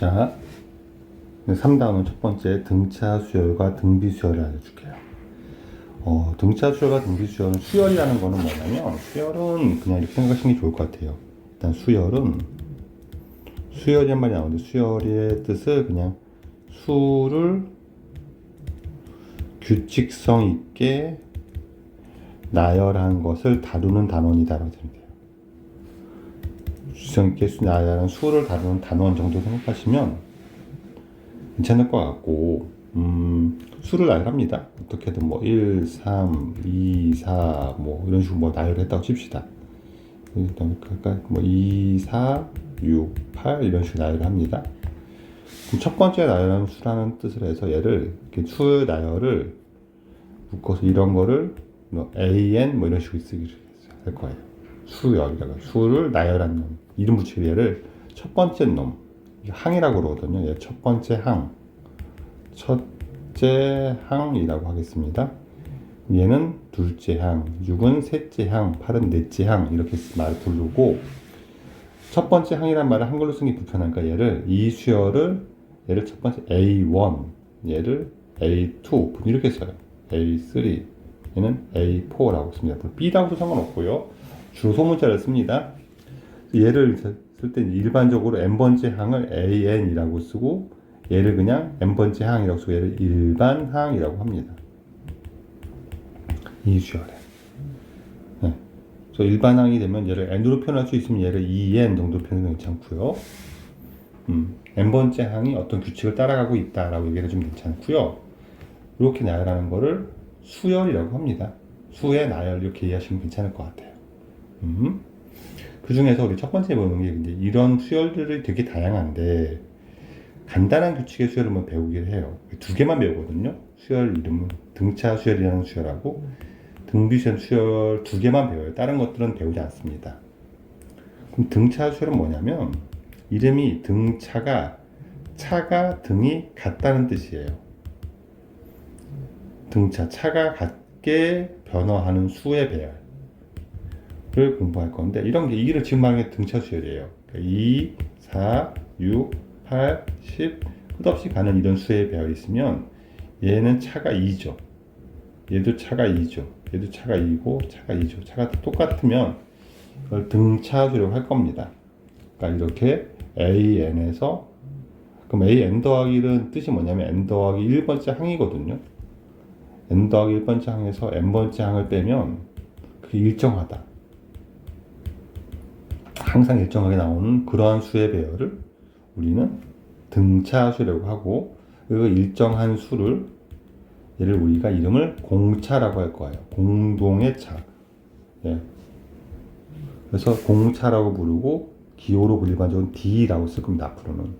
자, 3다음은 첫 번째 등차 수열과 등비 수열을 알려줄게요. 등차 수열과 등비 수열은 수열이라는 거는 뭐냐면 수열은 그냥 이렇게 생각하시는 게 좋을 것 같아요. 일단 수열이란 말이 나오는데 수열의 뜻을 그냥 수를 규칙성 있게 나열한 것을 다루는 단원이다라고 생각해요. 규칙성 있게 나열한 수를 다루는 단원 정도 생각하시면 괜찮을 것 같고, 수를 나열합니다. 어떻게든 뭐 1, 3, 2, 4 뭐 이런 식으로 뭐 나열했다고 칩시다. 그러니까 뭐 2, 4, 6, 8 이런 식으로 나열을 합니다. 그럼 첫 번째 나열하는 수라는 뜻을 해서 얘를 이렇게 수 나열을 묶어서 이런 거를 뭐 AN 뭐 이런 식으로 쓰기로 할 거예요. 수열이라고 수를 나열한 놈 이름 붙이기 얘를 첫 번째 놈 항이라고 그러거든요. 얘 첫 번째 첫째 항이라고 하겠습니다. 얘는 둘째 항, 6은 셋째 항, 8은 넷째 항 이렇게 말 부르고 첫 번째 항이란 말을 한글로 쓰기 불편하니까 이 수열을 얘를 첫 번째 A1, 얘를 A2 이렇게 써요. A3, 얘는 A4라고 씁니다. B라고도 상관없고요. 주로 소문자를 씁니다. 얘를 쓸 때 일반적으로 n번째 항을 AN이라고 쓰고 얘를 그냥 n번째 항이라고 쓰고 얘를 일반 항이라고 합니다. 이 수열에. 네. 그래서 일반 항이 되면 얘를 n으로 표현할 수 있으면 얘를 2n 정도 표현해도 괜찮고요. n번째 항이 어떤 규칙을 따라가고 있다라고 얘기를 해주면 괜찮고요. 이렇게 나열하는 거를 수열이라고 합니다. 수의 나열 이렇게 이해하시면 괜찮을 것 같아요. 그 중에서 우리 첫 번째 보는 게 이제 이런 수열들이 되게 다양한데 간단한 규칙의 수열을 배우기를 해요. 두 개만 배우거든요. 수열 이름은 등차 수열이라는 수열하고 등비 수열 두 개만 배워요. 다른 것들은 배우지 않습니다. 그럼 등차 수열은 뭐냐면 이름이 등차가 차가 등이 같다는 뜻이에요. 등차 차가 같게 변화하는 수의 배열을 공부할 건데 이런 게 이를 지금 말하는 게 등차 수열이에요. 그러니까 2, 4, 6, 8, 10 끝없이 가는 이런 수의 배열이 있으면 얘는 차가 2죠. 얘도 차가 2죠. 얘도 차가 2고 차가 2죠. 차가 똑같으면 이걸 등차 수열이라고 할 겁니다. 그러니까 이렇게 AN에서 그럼 AN 더하기 1은 뜻이 뭐냐면 N 더하기 1번째 항이거든요. N 더하기 1번째 항에서 N번째 항을 빼면 그게 일정하다. 항상 일정하게 나오는 그러한 수의 배열을 우리는 등차 수라고 하고 그 일정한 수를 얘를 우리가 이름을 공차라고 할 거예요. 공동의 차. 예. 그래서 공차라고 부르고 기호로 일반적으로 D라고 쓸 겁니다. 앞으로는.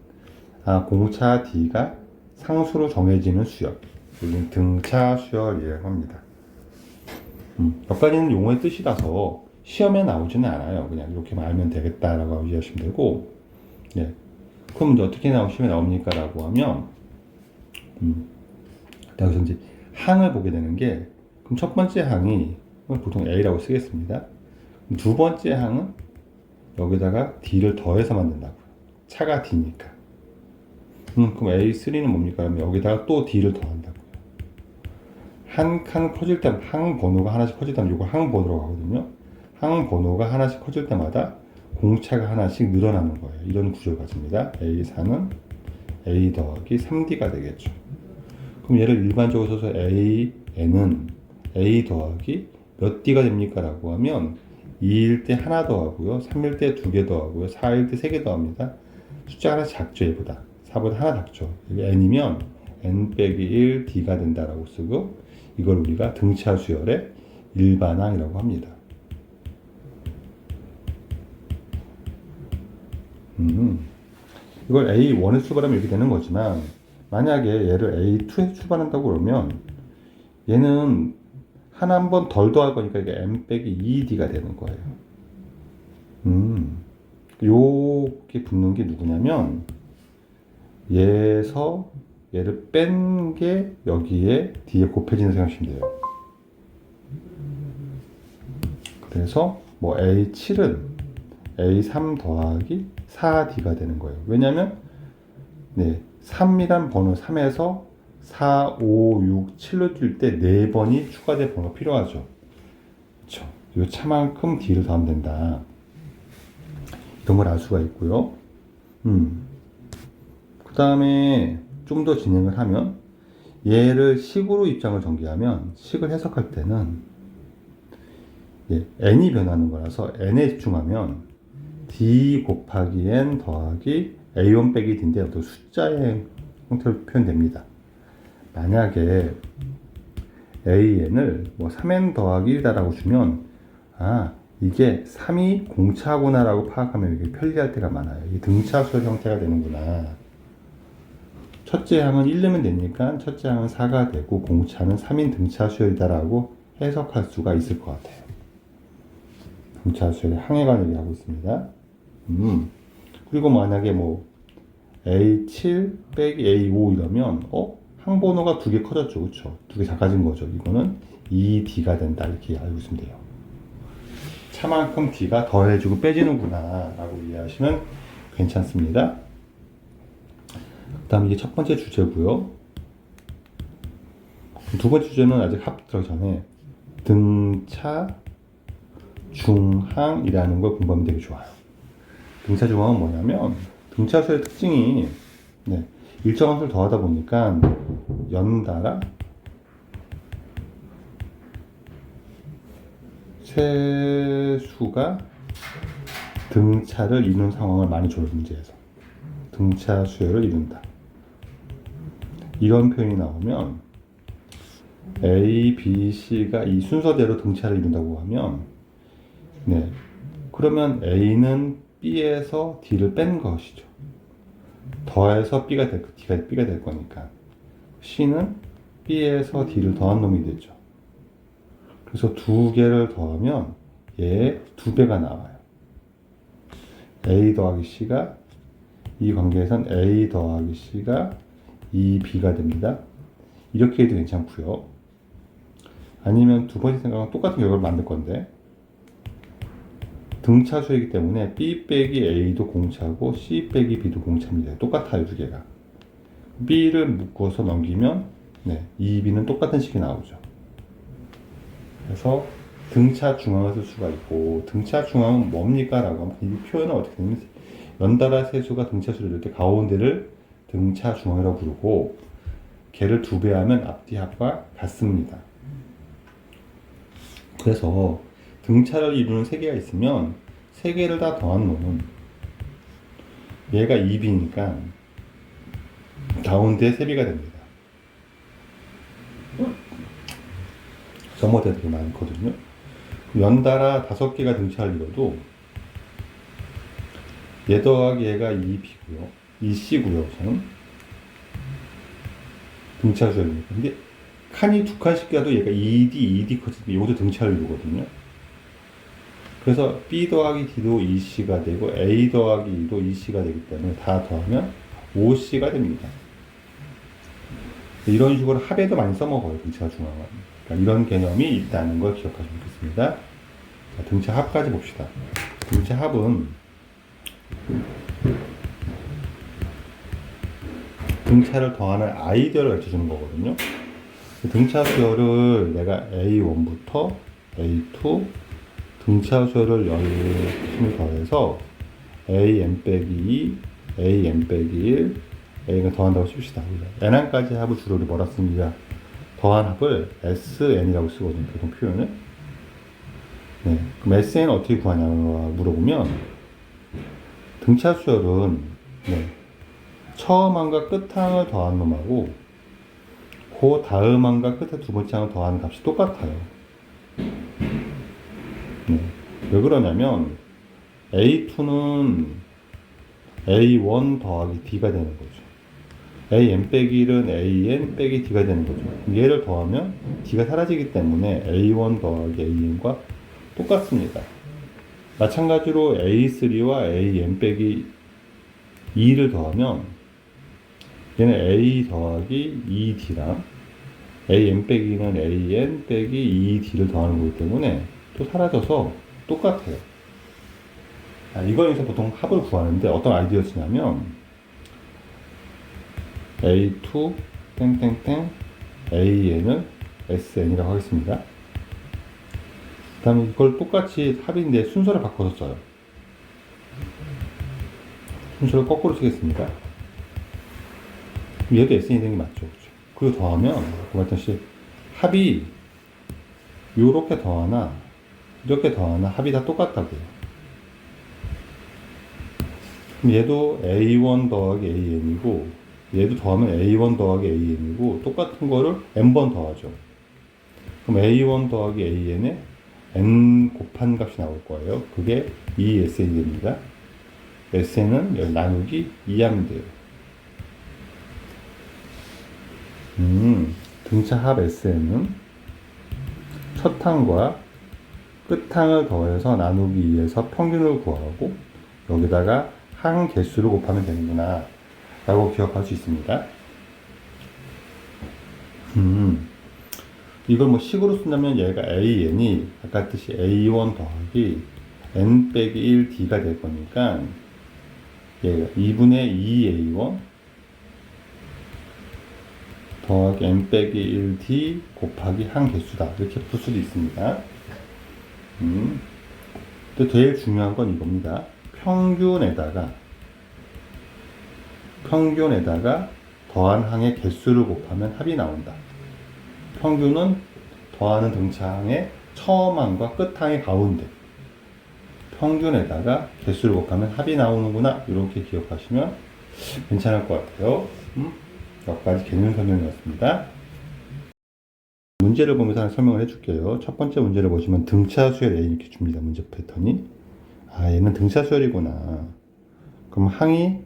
공차 D가 상수로 정해지는 수열. 우리는 등차 수열이라고 합니다. 몇 가지는 용어의 뜻이라서 시험에 나오지는 않아요. 그냥 이렇게 알면 되겠다라고 이해하시면 되고, 예. 그럼 이제 어떻게 시험에 나옵니까? 라고 하면, 여기서 이제 항을 보게 되는 게, 그럼 첫 번째 항이 보통 A라고 쓰겠습니다. 두 번째 항은 여기다가 D를 더해서 만든다고요. 차가 D니까. 그럼 A3는 뭡니까? 그럼 여기다가 또 D를 더한다고요. 한 칸 커질 때, 항 번호가 하나씩 커질 때면 이거 항 번호라고 하거든요. 항 번호가 하나씩 커질 때마다 공차가 하나씩 늘어나는 거예요. 이런 구조를 가집니다. A4는 A 더하기 3D가 되겠죠. 그럼 얘를 일반적으로 써서 AN은 A 더하기 몇 D가 됩니까? 라고 하면 2일 때 하나 더하고요. 3일 때 2개 더하고요. 4일 때 3개 더합니다. 숫자가 하나 작죠. 얘보다. 4보다 하나 작죠. 이게 N이면 N 빼기 1 D가 된다라고 쓰고 이걸 우리가 등차 수열의 일반항이라고 합니다. 이걸 A1에서 출발하면 이렇게 되는 거지만 만약에 얘를 A2에서 출발한다고 그러면 얘는 하나 한 번 덜 더할 거니까 이게 M 빼기 2D가 되는 거예요. 요게 붙는 게 누구냐면 얘에서 얘를 뺀 게 여기에 D에 곱해지는 생각하시면 돼요. 그래서 뭐 A7은 A3 더하기 4D가 되는 거예요. 왜냐면 네, 3이란 번호 3에서 4, 5, 6, 7로 뛸 때 4번이 추가된 번호가 필요하죠. 그렇죠. 이 차만큼 D를 더하면 된다. 이런 걸 알 수가 있고요. 그 다음에 좀 더 진행을 하면 얘를 식으로 입장을 전개하면 식을 해석할 때는 n이 변하는 거라서 n에 집중하면 d 곱하기 n 더하기 a1 빼기 d인데 어떤 숫자의 형태로 표현됩니다. 만약에 an을 뭐 3n 더하기 1이다 라고 주면 이게 3이 공차구나 라고 파악하면 이게 편리할 때가 많아요. 이게 등차수열 형태가 되는구나. 첫째 항은 1 넣으면 되니까 첫째 항은 4가 되고 공차는 3인 등차수열이다 라고 해석할 수가 있을 것 같아요. 등차수열의 항에 관한 얘기하고 있습니다. 그리고 만약에 뭐 A7 빼기 A5 이러면 항번호가 2개 커졌죠. 그쵸? 2개 작아진 거죠. 이거는 2D가 된다 이렇게 알고 있으면 돼요. 차만큼 D가 더해지고 빼지는구나 라고 이해하시면 괜찮습니다. 그 다음 이게 첫 번째 주제고요. 두 번째 주제는 아직 합 들어가기 전에 등차 중항이라는 걸 공부하면 되게 좋아요. 등차 중항은 뭐냐면 등차수의 특징이 일정한 수를 더하다 보니까 연달아 세수가 등차를 이루는 상황을 많이 줘요. 문제에서 등차 수열을 이룬다. 이런 표현이 나오면 A, B, C가 이 순서대로 등차를 이룬다고 하면 그러면 A는 B에서 D를 뺀 것이죠. 더해서 D가 될 거니까 C는 B에서 D를 더한 놈이 되죠. 그래서 두 개를 더하면 얘 2배가 나와요. A 더하기 C가 이 관계에선 A 더하기 C가 2B가 됩니다. 이렇게 해도 괜찮고요. 아니면 두 번째 생각은 똑같은 결과를 만들 건데 등차수이기 때문에 B 빼기 A도 공차고 C 빼기 B도 공차입니다. 똑같아요, 두 개가. B를 묶어서 넘기면 2B는 똑같은 식이 나오죠. 그래서 등차 중항을 쓸 수가 있고 등차 중항은 뭡니까? 라고 하면 이 표현은 어떻게 되냐면 연달아 세수가 등차수를 이룰 때 가운데를 등차 중항이라고 부르고 걔를 2배 하면 앞뒤 합과 같습니다. 그래서 등차를 이루는 3개가 있으면 3개를 다 더한 놈은 얘가 2B니까 가운데 3B가 됩니다. 점어대가 되게 많거든요. 연달아 5개가 등차를 이뤄도 얘 더하기 얘가 2B고요. 2C고요. 저는 등차수열이니까. 근데 칸이 2칸씩 껴도 얘가 2D 커지면 이것도 등차를 이루거든요. 그래서 B 더하기 D도 2C가 되고 A 더하기 E도 2C가 되기 때문에 다 더하면 5C가 됩니다. 이런 식으로 합에도 많이 써먹어요. 등차 중앙은. 그러니까 이런 개념이 있다는 걸 기억하시면 좋겠습니다. 자, 등차 합까지 봅시다. 등차 합은 등차를 더하는 아이디어를 가르쳐주는 거거든요. 등차 수열을 내가 A1부터 A2 등차 수열을 열심히 더해서 AN 빼기 2, AN 빼기 1, A가 더한다고 칩시다. N항까지 합을 주로 뭐라 씁니다. 더한 합을 SN이라고 쓰거든요. 보통 표현을. 그럼 SN 어떻게 구하냐고 물어보면 등차 수열은 처음 항과 끝 항을 더한 놈하고 그 다음 항과 끝에 두 번째 항을 더하는 값이 똑같아요. 왜 그러냐면 A2는 A1 더하기 D가 되는 거죠. AN 빼기 1은 AN 빼기 D가 되는 거죠. 얘를 더하면 D가 사라지기 때문에 A1 더하기 AN과 똑같습니다. 마찬가지로 A3와 AN 빼기 2를 더하면 얘는 A 더하기 2D랑 AN 빼기는 AN 빼기 2D를 더하는 거기 때문에 또 사라져서 똑같아요. 이거에서 보통 합을 구하는데 어떤 아이디어를 쓰냐면 A2 땡땡땡 AN을 SN이라고 하겠습니다. 그 다음에 이걸 똑같이 합인데 순서를 바꿔서 써요. 순서를 거꾸로 쓰겠습니다. 얘도 SN이 되는 게 맞죠. 그렇죠? 그리고 더하면 아까 말했듯이 합이 요렇게 더하나 이렇게 더하나 합이 다 똑같다고요. 그럼 얘도 A1 더하기 AN이고 얘도 더하면 A1 더하기 AN이고 똑같은 거를 n번 더하죠. 그럼 A1 더하기 AN에 n 곱한 값이 나올 거예요. 그게 2SN이 됩니다. SN은 나누기 2하면 돼요. 등차 합 SN은 첫 항과 끝 항을 더해서 나누기 2해서 평균을 구하고 여기다가 항 개수를 곱하면 되는구나 라고 기억할 수 있습니다. 이걸 뭐 식으로 쓴다면 얘가 AN이 아까 뜻이 A1 더하기 N 빼기 1D가 될 거니까 얘가 2분의 2A1 더하기 N 빼기 1D 곱하기 항 개수다 이렇게 풀 수도 있습니다. 또 제일 중요한 건 이겁니다. 평균에다가 더한 항의 개수를 곱하면 합이 나온다. 평균은 더하는 등차항의 처음 항과 끝 항의 가운데. 평균에다가 개수를 곱하면 합이 나오는구나. 이렇게 기억하시면 괜찮을 것 같아요. 여기까지 개념 설명이었습니다. 문제를 보면서 하나 설명을 해줄게요. 첫 번째 문제를 보시면 등차 수열 A 이렇게 줍니다. 문제 패턴이. 아, 얘는 등차 수열이구나. 그럼 항이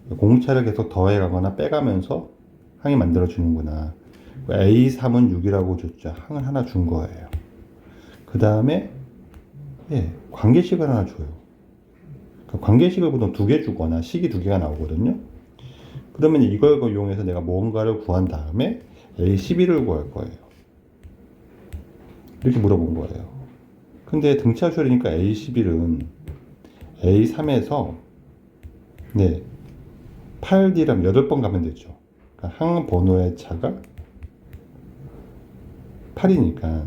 공차를 계속 더해가거나 빼가면서 항이 만들어주는구나. A3은 6이라고 줬죠. 항을 하나 준 거예요. 그 다음에 관계식을 하나 줘요. 그러니까 관계식을 보통 2개 주거나 식이 2개가 나오거든요. 그러면 이걸 이용해서 내가 뭔가를 구한 다음에 A11을 구할 거예요. 이렇게 물어본 거예요. 근데 등차 수열이니까 A11은 A3에서 8D라면 8번 가면 되죠. 그러니까 항 번호의 차가 8이니까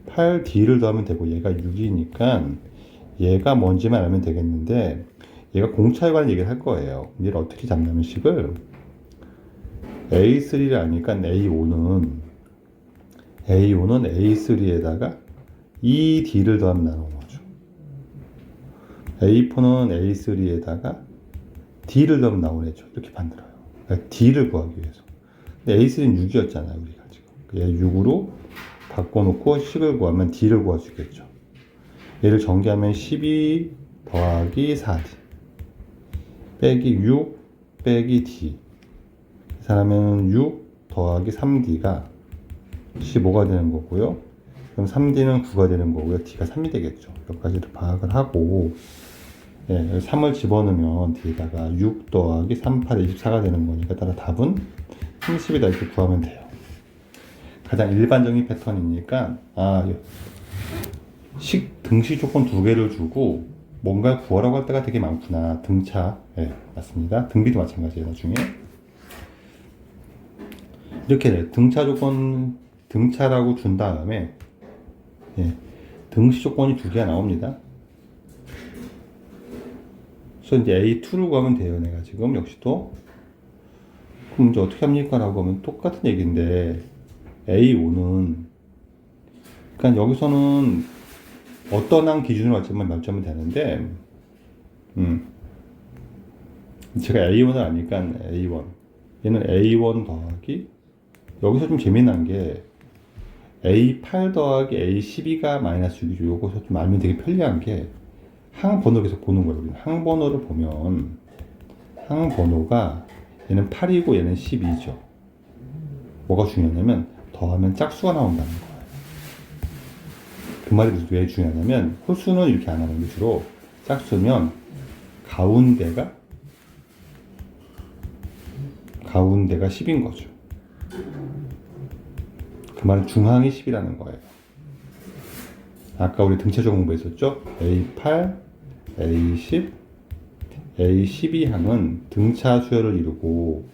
8D를 더하면 되고 얘가 6이니까 얘가 뭔지만 알면 되겠는데 얘가 공차에 관한 얘기를 할 거예요. 얘를 어떻게 잡냐면 식을 A3를 아니까 A5는 A3에다가 2D를 더하면 나오는 거죠. A4는 A3에다가 D를 더하면 나오겠죠. 이렇게 만들어요. 그러니까 D를 구하기 위해서. 근데 A3는 6이었잖아요. 우리가 지금. 얘 6으로 바꿔놓고 식을 구하면 D를 구할 수 있겠죠. 얘를 전개하면 12 더하기 4D 빼기 6 빼기 D 계산하면 6 더하기 3D가 15가 되는 거고요. 그럼 3D는 9가 되는 거고요. D가 3이 되겠죠. 여기까지를 파악을 하고 3을 집어넣으면 D에다가 6 더하기 3, 8, 24가 되는 거니까 따라 답은 30이다 이렇게 구하면 돼요. 가장 일반적인 패턴이니까 등식 조건 2개를 주고 뭔가 구하라고 할 때가 되게 많구나. 등차 맞습니다. 등비도 마찬가지예요. 나중에 이렇게 등차 조건 등차라고 준 다음에 등식 조건이 2개가 나옵니다. 그래서 이제 A2로 가면 돼요. 내가 지금 역시도 그럼 이제 어떻게 합니까? 라고 하면 똑같은 얘기인데 A5는 그러니까 여기서는 어떤 항 기준으로 말하면 되는데 제가 A1을 아니까 A1 얘는 A1 더하기 여기서 좀 재미난 게 A8 더하기 A12가 마이너스 6이죠. 요거서 좀 알면 되게 편리한 게 항 번호를 계속 보는 거예요. 항 번호를 보면 항 번호가 얘는 8이고 얘는 12죠. 뭐가 중요하냐면 더하면 짝수가 나온다는 거예요. 그 말이 왜 중요하냐면 홀수는 이렇게 안 하는 게 주로 짝수면 가운데가 10인 거죠. 그 말은 중항이 10이라는 거예요. 아까 우리 등차조 공부했었죠? A8, A10, A12항은 등차 수열을 이루고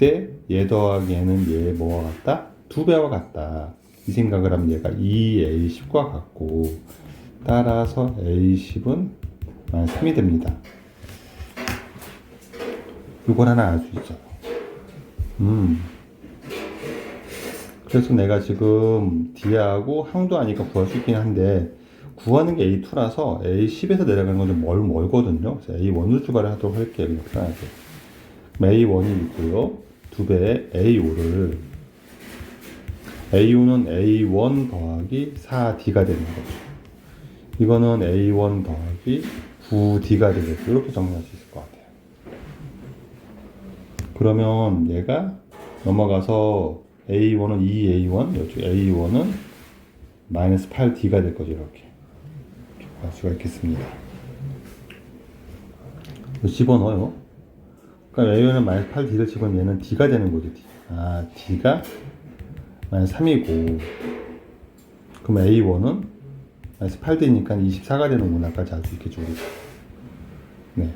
이때 얘 더하기 얘는 얘 뭐와 같다? 2배와 같다. 이 생각을 하면 얘가 2A10과 같고, 따라서 A10은 3이 됩니다. 이걸 하나 알 수 있어요. 그래서 내가 지금 D하고 항도 아니까 구할 수 있긴 한데, 구하는 게 A2라서 A10에서 내려가는 건 좀 멀거든요. 그래서 A1으로 출발을 하도록 할게요. 그냥 편하게. A1이 있고요. 2배의 A5를, A5는 A1 더하기 4D가 되는 거죠. 이거는 A1 더하기 9D가 되겠죠. 이렇게 정리할 수 있을 것 같아요. 그러면 얘가 넘어가서 A1은 2A1, 이쪽 A1은 마이너스 8D가 될 거죠. 이렇게 할 수가 있겠습니다. 집어넣어요. 그러니까 A1은 마이너스 8D를 집어넣으면 얘는 D가 되는 거죠. D. D가 마이너스 3이고, 그럼 A1은 마이너스 8D니까 24가 되는구나까지 알 수 있겠죠. 우리가. 네.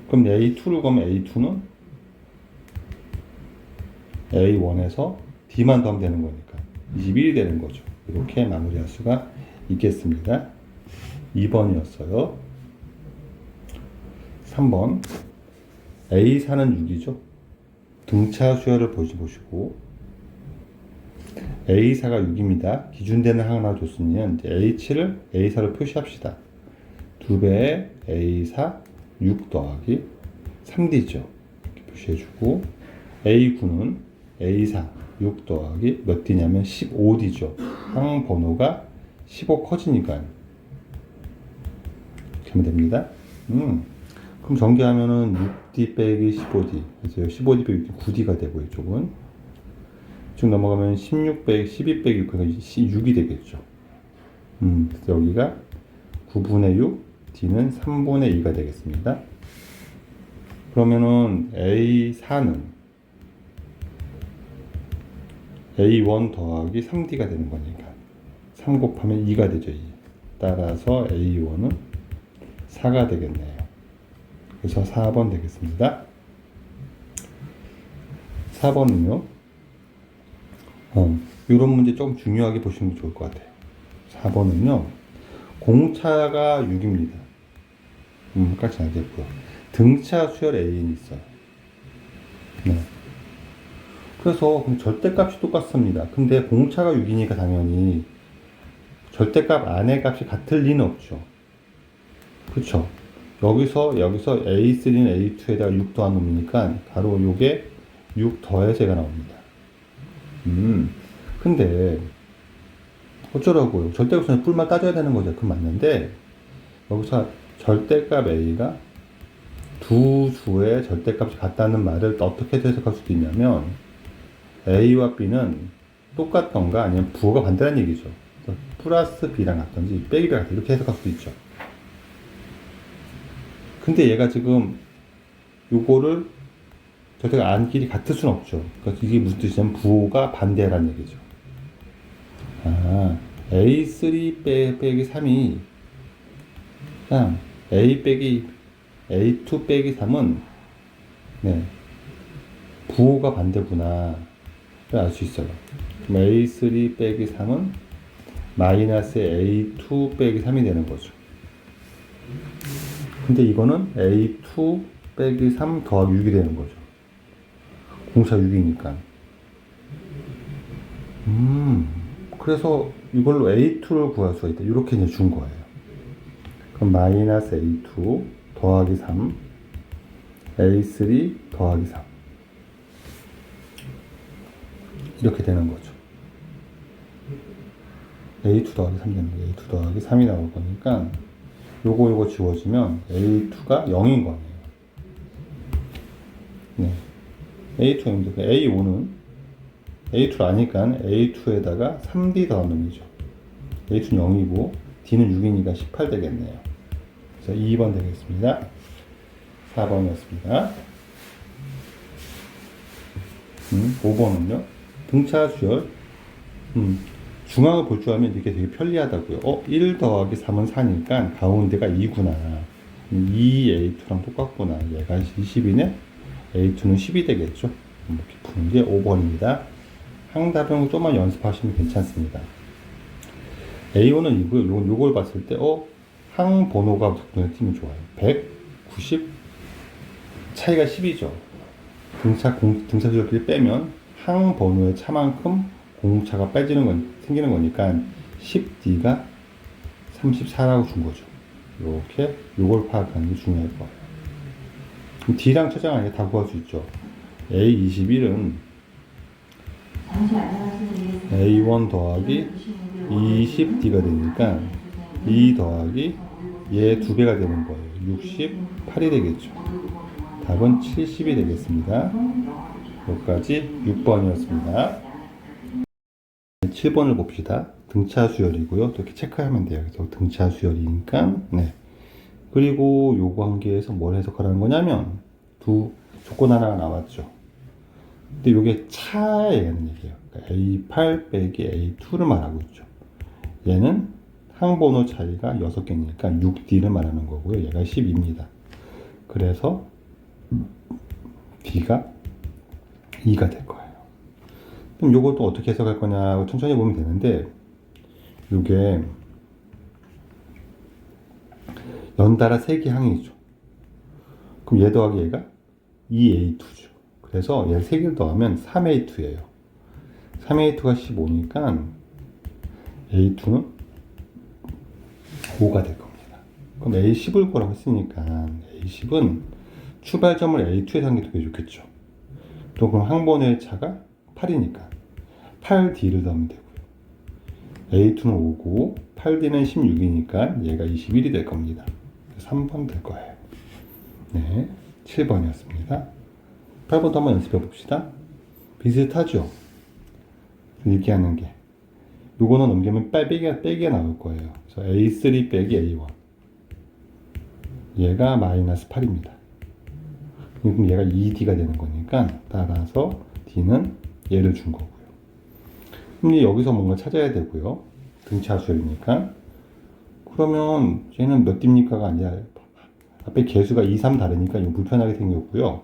그럼 A2로 가면 A2는 A1에서 D만 더하면 되는 거니까 21이 되는 거죠. 이렇게 마무리할 수가 있겠습니다. 2번이었어요. 3번. A4는 6이죠. 등차 수열을 보시고, A4가 6입니다. 기준되는 항을 하나 줬으면 H7을 A4로 표시합시다. 2배의 A4 6 더하기 3D죠. 이렇게 표시해주고, A9는 A4 6 더하기 몇 D냐면 15D죠. 항 번호가 15 커지니까 이렇게 하면 됩니다. 그럼 전개하면은 6D 빼기 15D, 그래서 15D 빼기 9D가 되고, 이쪽은 쭉 넘어가면 16 빼기 12 빼기 6이 되겠죠. 그래서 여기가 9분의 6, D는 3분의 2가 되겠습니다. 그러면은 A4는 A1 더하기 3D가 되는 거니까 3 곱하면 2가 되죠. 2. 따라서 A1은 4가 되겠네요. 그래서 4번 되겠습니다. 4번은요, 이런 문제 조금 중요하게 보시는 게 좋을 것 같아요. 4번은요, 공차가 6입니다. 같이 알겠고요. 등차 수열 A는 있어요. 네. 그래서 절대값이 똑같습니다. 근데 공차가 6이니까 당연히 절대값 안의 값이 같을 리는 없죠. 그쵸? 여기서 A3는 A2에다가 6 더한 놈이니까 바로 요게 6 더해서 얘가 나옵니다. 근데 어쩌라고요? 절대값은 뿔만 따져야 되는 거죠. 그건 맞는데, 여기서 절대값 A가 두 수의 절대값이 같다는 말을 어떻게 해석할 수도 있냐면, A와 B는 똑같던가 아니면 부호가 반대라는 얘기죠. 플러스 B랑 같던지 빼기 B랑 같다, 이렇게 해석할 수도 있죠. 근데 얘가 지금 요거를 절대가 안끼리 같을 수는 없죠. 그러니까 이게 무슨 뜻이냐면 부호가 반대라는 얘기죠. A3 빼기 3이 그냥 A 빼기 A2 빼기 3은 네, 부호가 반대구나 알 수 있어요. 그럼 A3 빼기 3은 마이너스 A2 빼기 3이 되는 거죠. 근데 이거는 A2 빼기 3 더하기 6이 되는 거죠. 공차 6이니까. 그래서 이걸로 A2를 구할 수가 있다. 이렇게 이제 준 거예요. 그럼 마이너스 A2 더하기 3, A3 더하기 3. 이렇게 되는 거죠. A2 더하기 3 되는 거예요. A2 더하기 3이 나올 거니까 요거 지워지면 A2가 0인 거예요. 네. A2인데 A5는 A2를 아니까 A2에다가 3D 더한 놈이죠. A2는 0이고 D는 6이니까 18 되겠네요. 그래서 2번 되겠습니다. 4번이었습니다. 5번은요. 등차 수열. 중앙을 볼 줄 알면 이게 되게 편리하다고요. 1 더하기 3은 4니까 가운데가 2구나. 2A2랑 똑같구나. 얘가 20이네. A2는 10이 되겠죠. 이렇게 푸는 게 5번입니다. 항답은 좀만 연습하시면 괜찮습니다. A1은 이고요. 요걸 봤을 때, 항 번호가 눈에 띄면 좋아요. 190, 차이가 10이죠. 등차 수열끼리 빼면 항 번호의 차만큼 공차가 생기는 거니까 10D가 34라고 준 거죠. 이렇게 요걸 파악하는 게 중요할 거예요. D랑 최장하게 다 구할 수 있죠. A21은 A1 더하기 20D가 되니까 2 더하기 얘 2배가 되는 거예요. 68이 되겠죠. 답은 70이 되겠습니다. 여기까지 6번이었습니다. 7번을 봅시다. 등차 수열이고요. 또 이렇게 체크하면 돼요. 그래서 등차 수열이니까, 네. 그리고 요거 관계에서 뭘 해석하라는 거냐면, 두 조건 하나가 나왔죠. 근데 요게 차에 대한 얘기예요. 그러니까 A8 빼기 A2를 말하고 있죠. 얘는 항번호 차이가 6개니까 6D를 말하는 거고요. 얘가 10입니다. 그래서 D가 2가 될 거예요. 그럼 요것도 어떻게 해석할 거냐 천천히 보면 되는데, 요게 연달아 3개 항이죠. 그럼 얘 더하기 얘가 2A2죠. 그래서 얘 3개를 더하면 3A2예요. 3A2가 15니까 A2는 5가 될 겁니다. 그럼 A10을 구하라고 했으니까 A10은 출발점을 A2에서 한 게 되게 좋겠죠. 또 그럼 항번호의 차가 8이니까 8D를 넣으면 되고요. A2는 5고 8D는 16이니까 얘가 21이 될 겁니다. 3번 될 거예요. 네, 7번이었습니다. 8번도 한번 연습해 봅시다. 비슷하죠? 이렇게 하는 게. 요거는 넘기면 빼기가 나올 거예요. 그래서 A3 빼기 A1. 얘가 마이너스 8입니다. 그럼 얘가 2D가 되는 거니까 따라서 D는 얘를 준 거고요. 그럼 이제 여기서 뭔가 찾아야 되고요. 등차 수열이니까. 그러면 얘는 몇 D입니까가 아니라 앞에 개수가 2, 3 다르니까 이거 불편하게 생겼고요.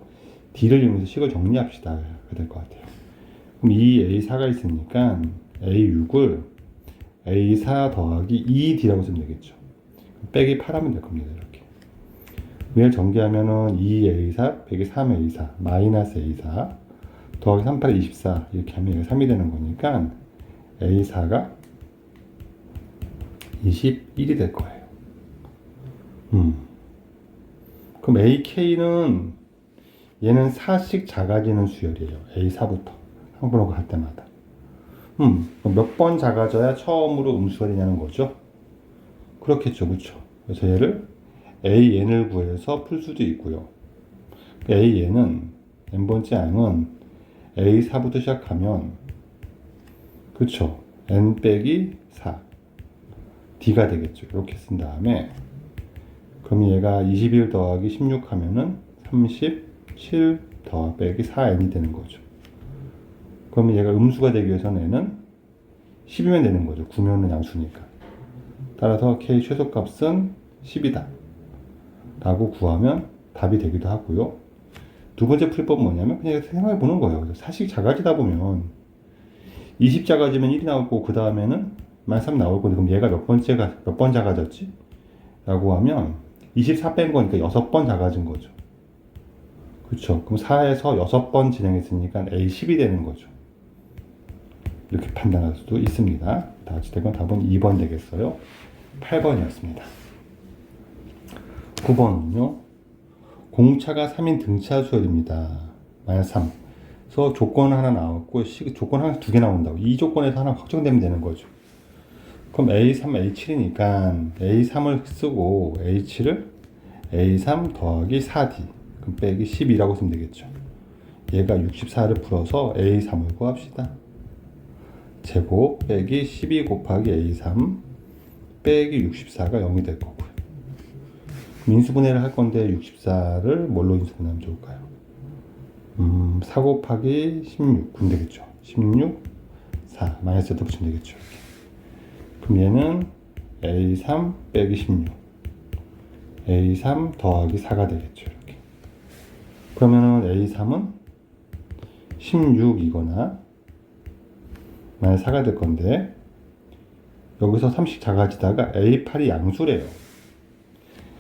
D를 이용해서 식을 정리합시다. 될 것 같아요. 그럼 이 A4가 있으니까 A6을 A4 더하기 2D라고 쓰면 되겠죠. 빼기 8 하면 될 겁니다. 이렇게. 얘를 전개하면은 2A4 빼기 3A4 마이너스 A4 더하기 3, 8, 24 이렇게 하면 얘가 3이 되는 거니까 A4가 21이 될 거예요. 그럼 AK는 얘는 4씩 작아지는 수열이에요. A4부터 항번호가 갈 때마다. 몇 번 작아져야 처음으로 음수가 되냐는 거죠. 그렇겠죠, 그렇죠. 그래서 얘를 AN을 구해서 풀 수도 있고요. AN은 n번째 항은 A4부터 시작하면 그쵸, n 빼기 4 D가 되겠죠. 이렇게 쓴 다음에 그럼 얘가 21 더하기 16 하면은 37 더 빼기 4n이 되는 거죠. 그러면 얘가 음수가 되기 위해서는 n은 10이면 되는 거죠. 9면은 양수니까. 따라서 k 최소값은 10이다 라고 구하면 답이 되기도 하고요. 두 번째 풀이법은 뭐냐면 그냥 생각해 보는 거예요. 사실 작아지다 보면 20 작아지면 1이 나오고 그 다음에는 13 나올 건데 그럼 얘가 몇 번 작아졌지? 라고 하면 24 뺀 거니까 6번 작아진 거죠. 그렇죠. 그럼 4에서 6번 진행했으니까 A10이 되는 거죠. 이렇게 판단할 수도 있습니다. 어찌됐건 답은 2번 되겠어요. 8번이었습니다. 9번은요. 공차가 3인 등차 수열입니다. 마이너스 3. 그래서 조건 하나 나왔고 조건 하나 2개 나온다고. 이 조건에서 하나 확정되면 되는 거죠. 그럼 A3, A7이니까 A3을 쓰고 A7을 A3 더하기 4D 그럼 빼기 12라고 쓰면 되겠죠. 얘가 64를 풀어서 A3을 구합시다. 제곱 빼기 12 곱하기 A3 빼기 64가 0이 될 거고요. 인수분해를 할 건데 64를 뭘로 인수분해하면 좋을까요? 4 곱하기 16 그럼 되겠죠. 16, 4 마이너스 도 붙이면 되겠죠. 이렇게. 그럼 얘는 A3 빼기 16 A3 더하기 4가 되겠죠. 이렇게. 그러면은 A3은 16이거나 마이너스 4가 될 건데, 여기서 30 작아지다가 A8이 양수래요.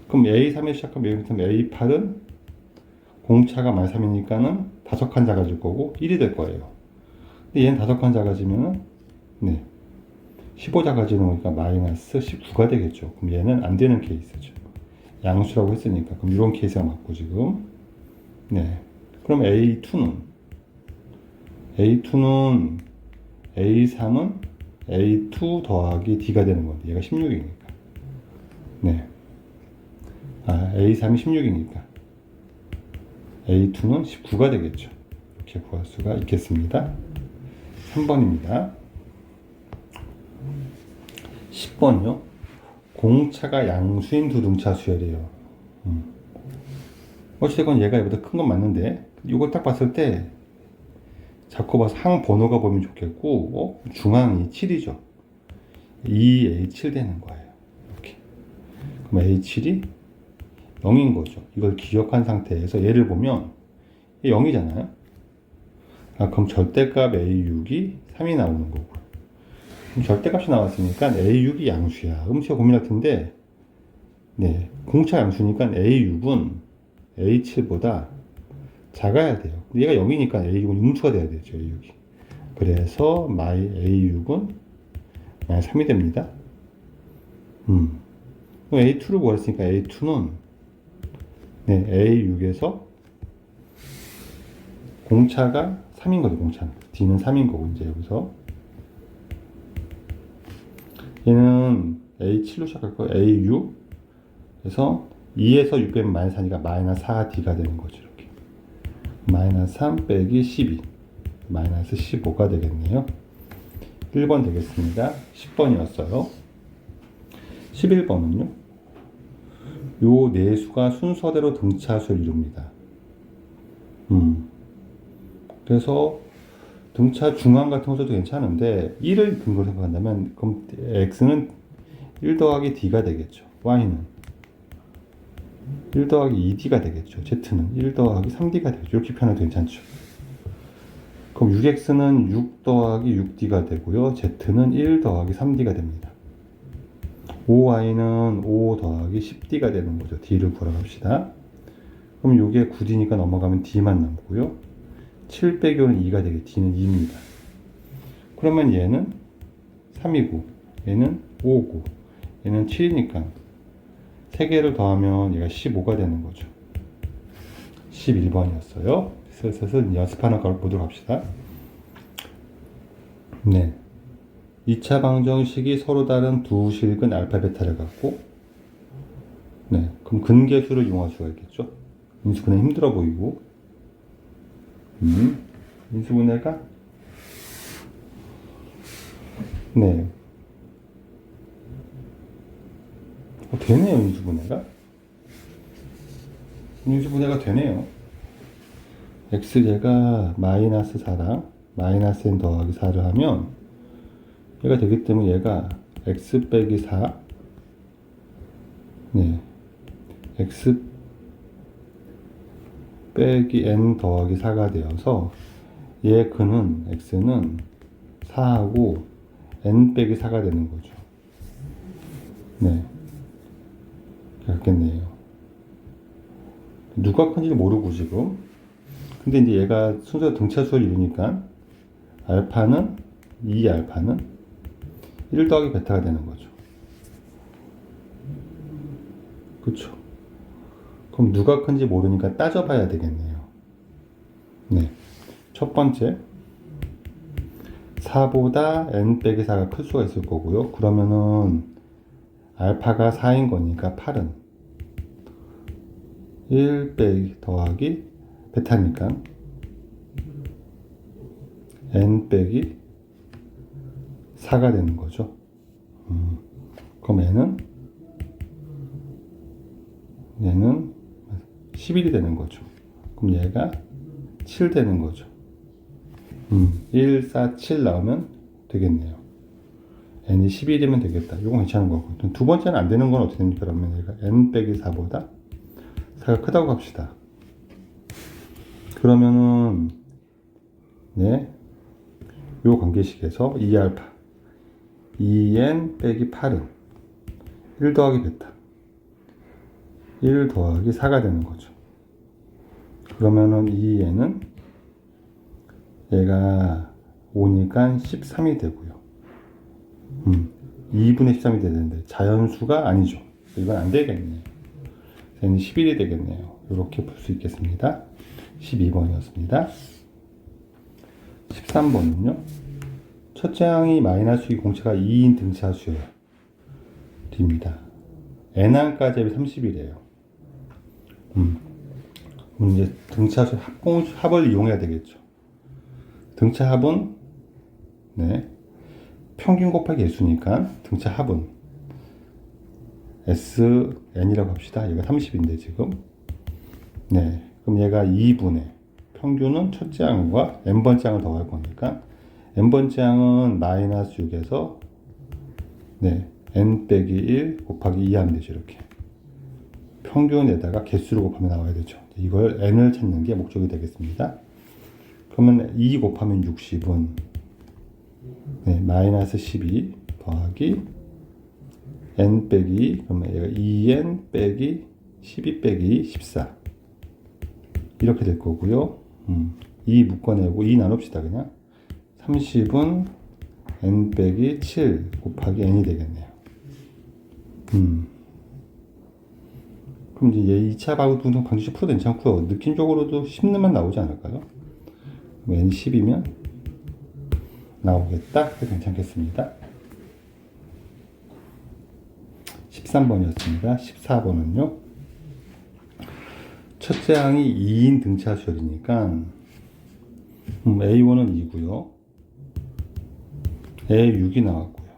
그럼 A3에 시작하면 여기부터 A8은 공차가 마이너스 3이니까는 5칸 작아질 거고 1이 될 거예요. 근데 얘는 5칸 작아지면은 15 작아지는 거니까 마이너스 19가 되겠죠. 그럼 얘는 안 되는 케이스죠. 양수라고 했으니까. 그럼 이런 케이스가 맞고 지금. 그럼 A2는 A3은 A2 더하기 D가 되는 건데 얘가 16이니까. A3이 16이니까 A2는 19가 되겠죠. 이렇게 구할 수가 있겠습니다. 3번입니다. 10번이요. 공차가 양수인 두 등차 수열이에요. 어찌됐건 얘가 얘보다 큰 건 맞는데, 이걸 딱 봤을 때 자꾸 봐서 항 번호가 보면 좋겠고, 중앙이 7이죠. 2A7 되는 거예요. 이렇게. 그럼 A7이 0인 거죠. 이걸 기억한 상태에서 얘를 보면 0이잖아요. 그럼 절대값 A6이 3이 나오는 거고. 그럼 절대값이 나왔으니까 A6이 양수야. 제가 고민할 텐데, 공차 양수니까 A6은 A7보다 작아야 돼요. 얘가 0이니까 A6은 음수가 돼야 되죠. A6이. 그래서 A6은 3이 됩니다. A2를 구했으니까 A2는 A6에서 공차가 3인 거죠. 공차는. D는 3인 거고 이제 여기서 얘는 A7로 시작할 거예요. A6에서 2에서 6 빼면 마이너스 4니까 마이너스 4D가 되는 거죠. 이렇게. 마이너스 3 빼기 12 마이너스 15가 되겠네요. 1번 되겠습니다. 10번이었어요. 11번은요. 요 내수가 순서대로 등차수를 이룹니다. 그래서 등차 중앙 같은 것도 괜찮은데 1을 근거로 생각한다면 그럼 x는 1 더하기 d가 되겠죠. y는 1 더하기 2d가 되겠죠. z는 1 더하기 3d가 되겠죠. 이렇게 표현해도 괜찮죠. 그럼 6x는 6 더하기 6d가 되고요. z는 1 더하기 3d가 됩니다. 5y는 5 더하기 10d가 되는 거죠. d를 구하러 갑시다. 그럼 이게 9d니까 넘어가면 d만 남고요. 7 빼기 5는 2가 되게 d는 2입니다. 그러면 얘는 3이고 얘는 5고 얘는 7이니까 3개를 더하면 얘가 15가 되는 거죠. 11번이었어요. 슬슬 연습하는 걸 보도록 합시다. 2차 방정식이 서로 다른 두 실근 알파 베타를 갖고 그럼 근계수를 이용할 수가 있겠죠. 인수분해 힘들어 보이고 인수분해가 되네요. 인수분해가 되네요. x제가 마이너스 4랑 마이너스 n 더하기 4를 하면 얘가 되기 때문에 얘가 x 빼기 4 x 빼기 n 더하기 4가 되어서 얘 근은 x는 4하고 n 빼기 4가 되는 거죠. 그렇겠네요. 누가 큰지 모르고 지금. 근데 이제 얘가 순서 등차수를 이루니까 알파는 2알파는 1 더하기 베타가 되는 거죠. 그쵸? 그럼 누가 큰지 모르니까 따져봐야 되겠네요. 첫 번째 4보다 n 빼기 4가 클 수가 있을 거고요. 그러면은 알파가 4인 거니까 8은 1 빼기 더하기 베타니까 n 빼기 4가 되는 거죠. 그럼 얘는 11이 되는 거죠. 그럼 얘가 7 되는 거죠. 1, 4, 7 나오면 되겠네요. n이 11이면 되겠다. 이건 괜찮은 거고. 두 번째는 안 되는 건 어떻게 됩니까? 그러면 얘가 n 빼기 4보다 4가 크다고 합시다. 그러면은 네, 요 관계식에서 2알파 2n 빼기 8은 1 더하기 베타 1 더하기 4가 되는 거죠. 그러면은 2n은 얘가 5니까 13이 되고요. 2분의 13이 되는데 자연수가 아니죠. 이건 안 되겠네요. 얘는 11이 되겠네요. 이렇게 풀 수 있겠습니다. 12번이었습니다. 13번은요. 첫째 항이 마이너스 2 공차가 2인 등차수예요. D입니다. n항까지 합이 30이래요. 그럼 이제 등차수 합을 이용해야 되겠죠. 등차 합은 네, 평균 곱하기 개수니까 등차 합은 SN이라고 합시다. 얘가 30인데 지금. 네, 그럼 얘가 2분의 평균은 첫째 항과 n번째 항을 더할 거니까 n번째 항은 마이너스 6에서 네, n 빼기 1 곱하기 2 하면 되죠. 이렇게 평균에다가 개수를 곱하면 나와야 되죠. 이걸 n을 찾는 게 목적이 되겠습니다. 그러면 2 곱하면 60은 네, 마이너스 12 더하기 n 빼기 그러면 얘가 2n 빼기 12 빼기 14 이렇게 될 거고요. 2 묶어내고 2 나눕시다. 그냥 30은 n 빼기 7 곱하기 n이 되겠네요. 그럼 이제 얘 2차 방정식 풀어도 괜찮고요. 느낌적으로도 10만 나오지 않을까요? n 10이면 나오겠다. 그래도 괜찮겠습니다. 13번이었습니다. 14번은요. 첫째 항이 2인 등차수열이니까 A1은 2고요. A6이 나왔고요.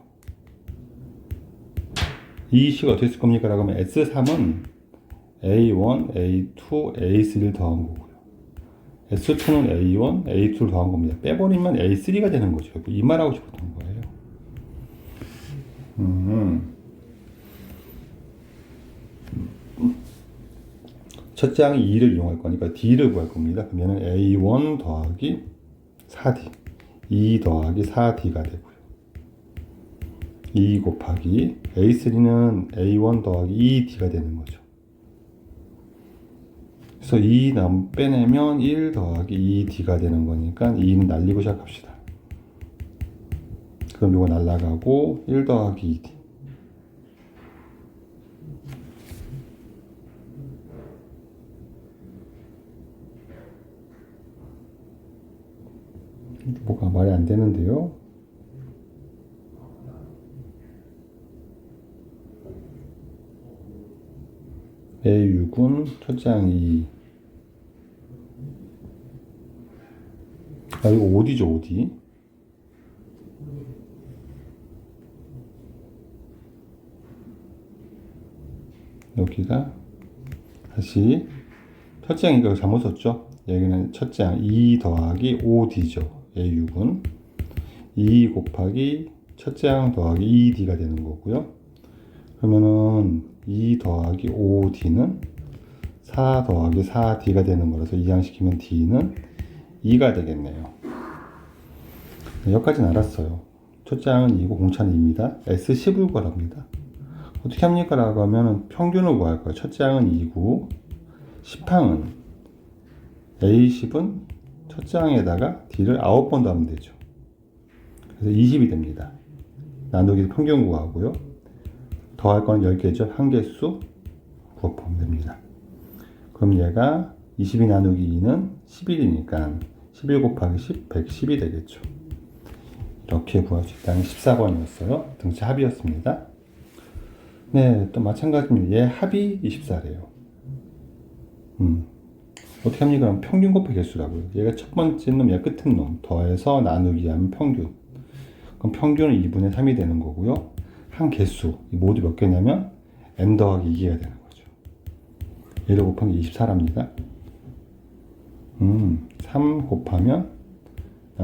이 식이 어떻게 쓸 겁니까? 라고 하면 S3은 A1, A2, A3를 더한 거고요. S2는 A1, A2를 더한 겁니다. 빼버리면 A3가 되는 거죠. 이 말하고 싶었던 거예요. 첫째 항이 2를 이용할 거니까 D를 구할 겁니다. 그러면 A1 더하기 4D 2 더하기 4D가 되고요. 2 곱하기 A3는 A1 더하기 2D가 되는 거죠. 그래서 2 빼내면 1 더하기 2D가 되는 거니까 2는 날리고 시작합시다. 그럼 이거 날라가고 1 더하기 2D 뭐가 말이 안 되는데요. A6은 첫째 항 2. 아, 이거 5D죠, 5D. 여기가 다시 첫째 항 이거 잘못 썼죠. 여기는 첫째 항 2 더하기 5D죠. A6은 2 곱하기 첫째 항 더하기 2D가 되는 거고요. 그러면은 2 더하기 5D는 4 더하기 4D가 되는 거라서 이항시키면 D는 2가 되겠네요. 네, 여기까지는 알았어요. 첫째 항은 2고 공차는 2입니다. S10을 구하랍니다. 어떻게 합니까? 라고 하면 평균을 구할 거예요. 첫째 항은 2고 10항은 A10은 첫째 항에다가 D를 9번 더하면 되죠. 그래서 20이 됩니다. 나누기 평균 구하고요. 더할 거는 10개죠. 한 개수 구하면 됩니다. 그럼 얘가 22 나누기 2는 11이니까 11 곱하기 10, 110이 되겠죠. 이렇게 구할 수 있다는 14번이었어요. 등차 합이었습니다. 네, 또 마찬가지입니다. 얘 합이 24래요. 어떻게 합니까? 그럼 평균 곱하기 개수라고요. 얘가 첫 번째 놈, 얘가 끝은 놈. 더해서 나누기 하면 평균. 그럼 평균은 2분의 3이 되는 거고요. 한 개수, 모두 몇 개냐면 n 더하기 2개가 되는 거죠. 얘를 곱하면 24랍니다. 3 곱하면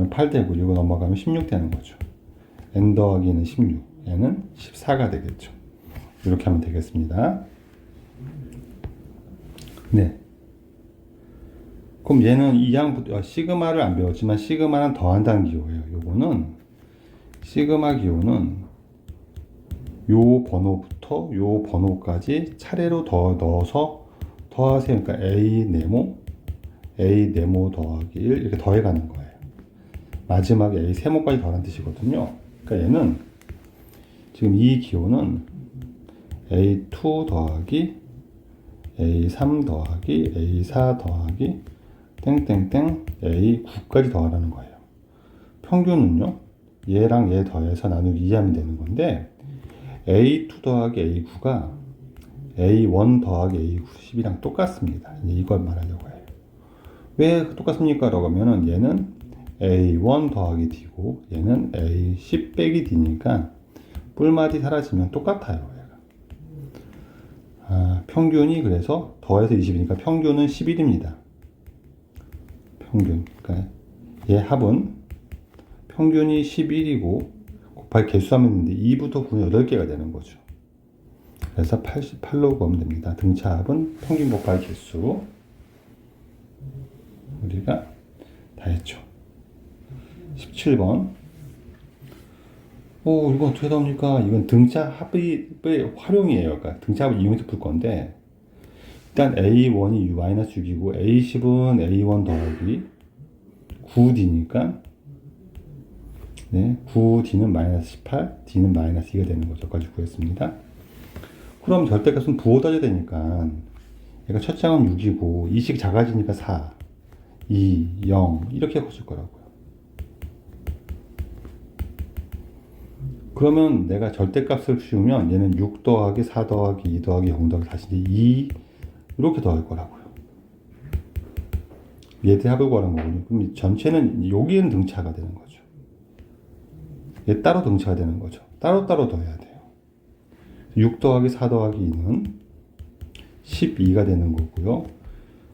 8 되고 이거 넘어가면 16 되는 거죠. n 더하기는 16, n은 14가 되겠죠. 이렇게 하면 되겠습니다. 네. 그럼 얘는 시그마를 안 배웠지만 시그마는 더한다는 기호예요. 요거는 시그마 기호는 요 번호부터 요 번호까지 차례로 더 넣어서 더하세요. 그러니까 A 네모 더하기 1 이렇게 더해가는 거예요. 마지막에 A 세모까지 더하는 뜻이거든요. 그러니까 얘는 지금 이 기호는 A2 더하기 A3 더하기 A4 더하기 땡땡땡 A9까지 더하라는 거예요. 평균은요, 얘랑 얘 더해서 나누기 2하면 되는 건데, A2 더하기 A9가 A1 더하기 A10이랑 똑같습니다. 이걸 말하려고 해요. 왜 똑같습니까? 라고 하면은 얘는 A1 더하기 D고 얘는 A10 빼기 D니까 뿔마디 사라지면 똑같아요. 평균이 그래서 더해서 20이니까 평균은 11입니다. 평균. 그러니까 얘 합은 평균이 11이고 곱하기 개수하면 되는데 2부터 9는 8개가 되는 거죠. 그래서 88로 보면 됩니다. 등차 합은 평균 곱하기 개수. 우리가 다 했죠. 17번. 이건 어떻게 나옵니까? 이건 등차 합의 활용이에요. 그러니까 등차 합을 이용해서 풀 건데, 일단 A1이 U-6이고, A10은 A1 더하기 9D니까, 네, 9D는 마이너스 18, D는 마이너스 2가 되는 거죠. 까지 구했습니다. 그럼 절대값은 부호 따져야 되니까, 얘가 첫 장은 6이고, 2씩 작아지니까 4, 2, 0, 이렇게 커질 거라고요. 그러면 내가 절대값을 씌우면 얘는 6 더하기 4 더하기 2 더하기 0 더하기 다시 2 이렇게 더할 거라고요. 얘들 합을 구하는 거군요. 그럼 전체는 여기는 등차가 되는 거죠. 얘 따로 등차가 되는 거죠. 따로따로 더해야 돼요. 6 더하기 4 더하기 2는 12가 되는 거고요.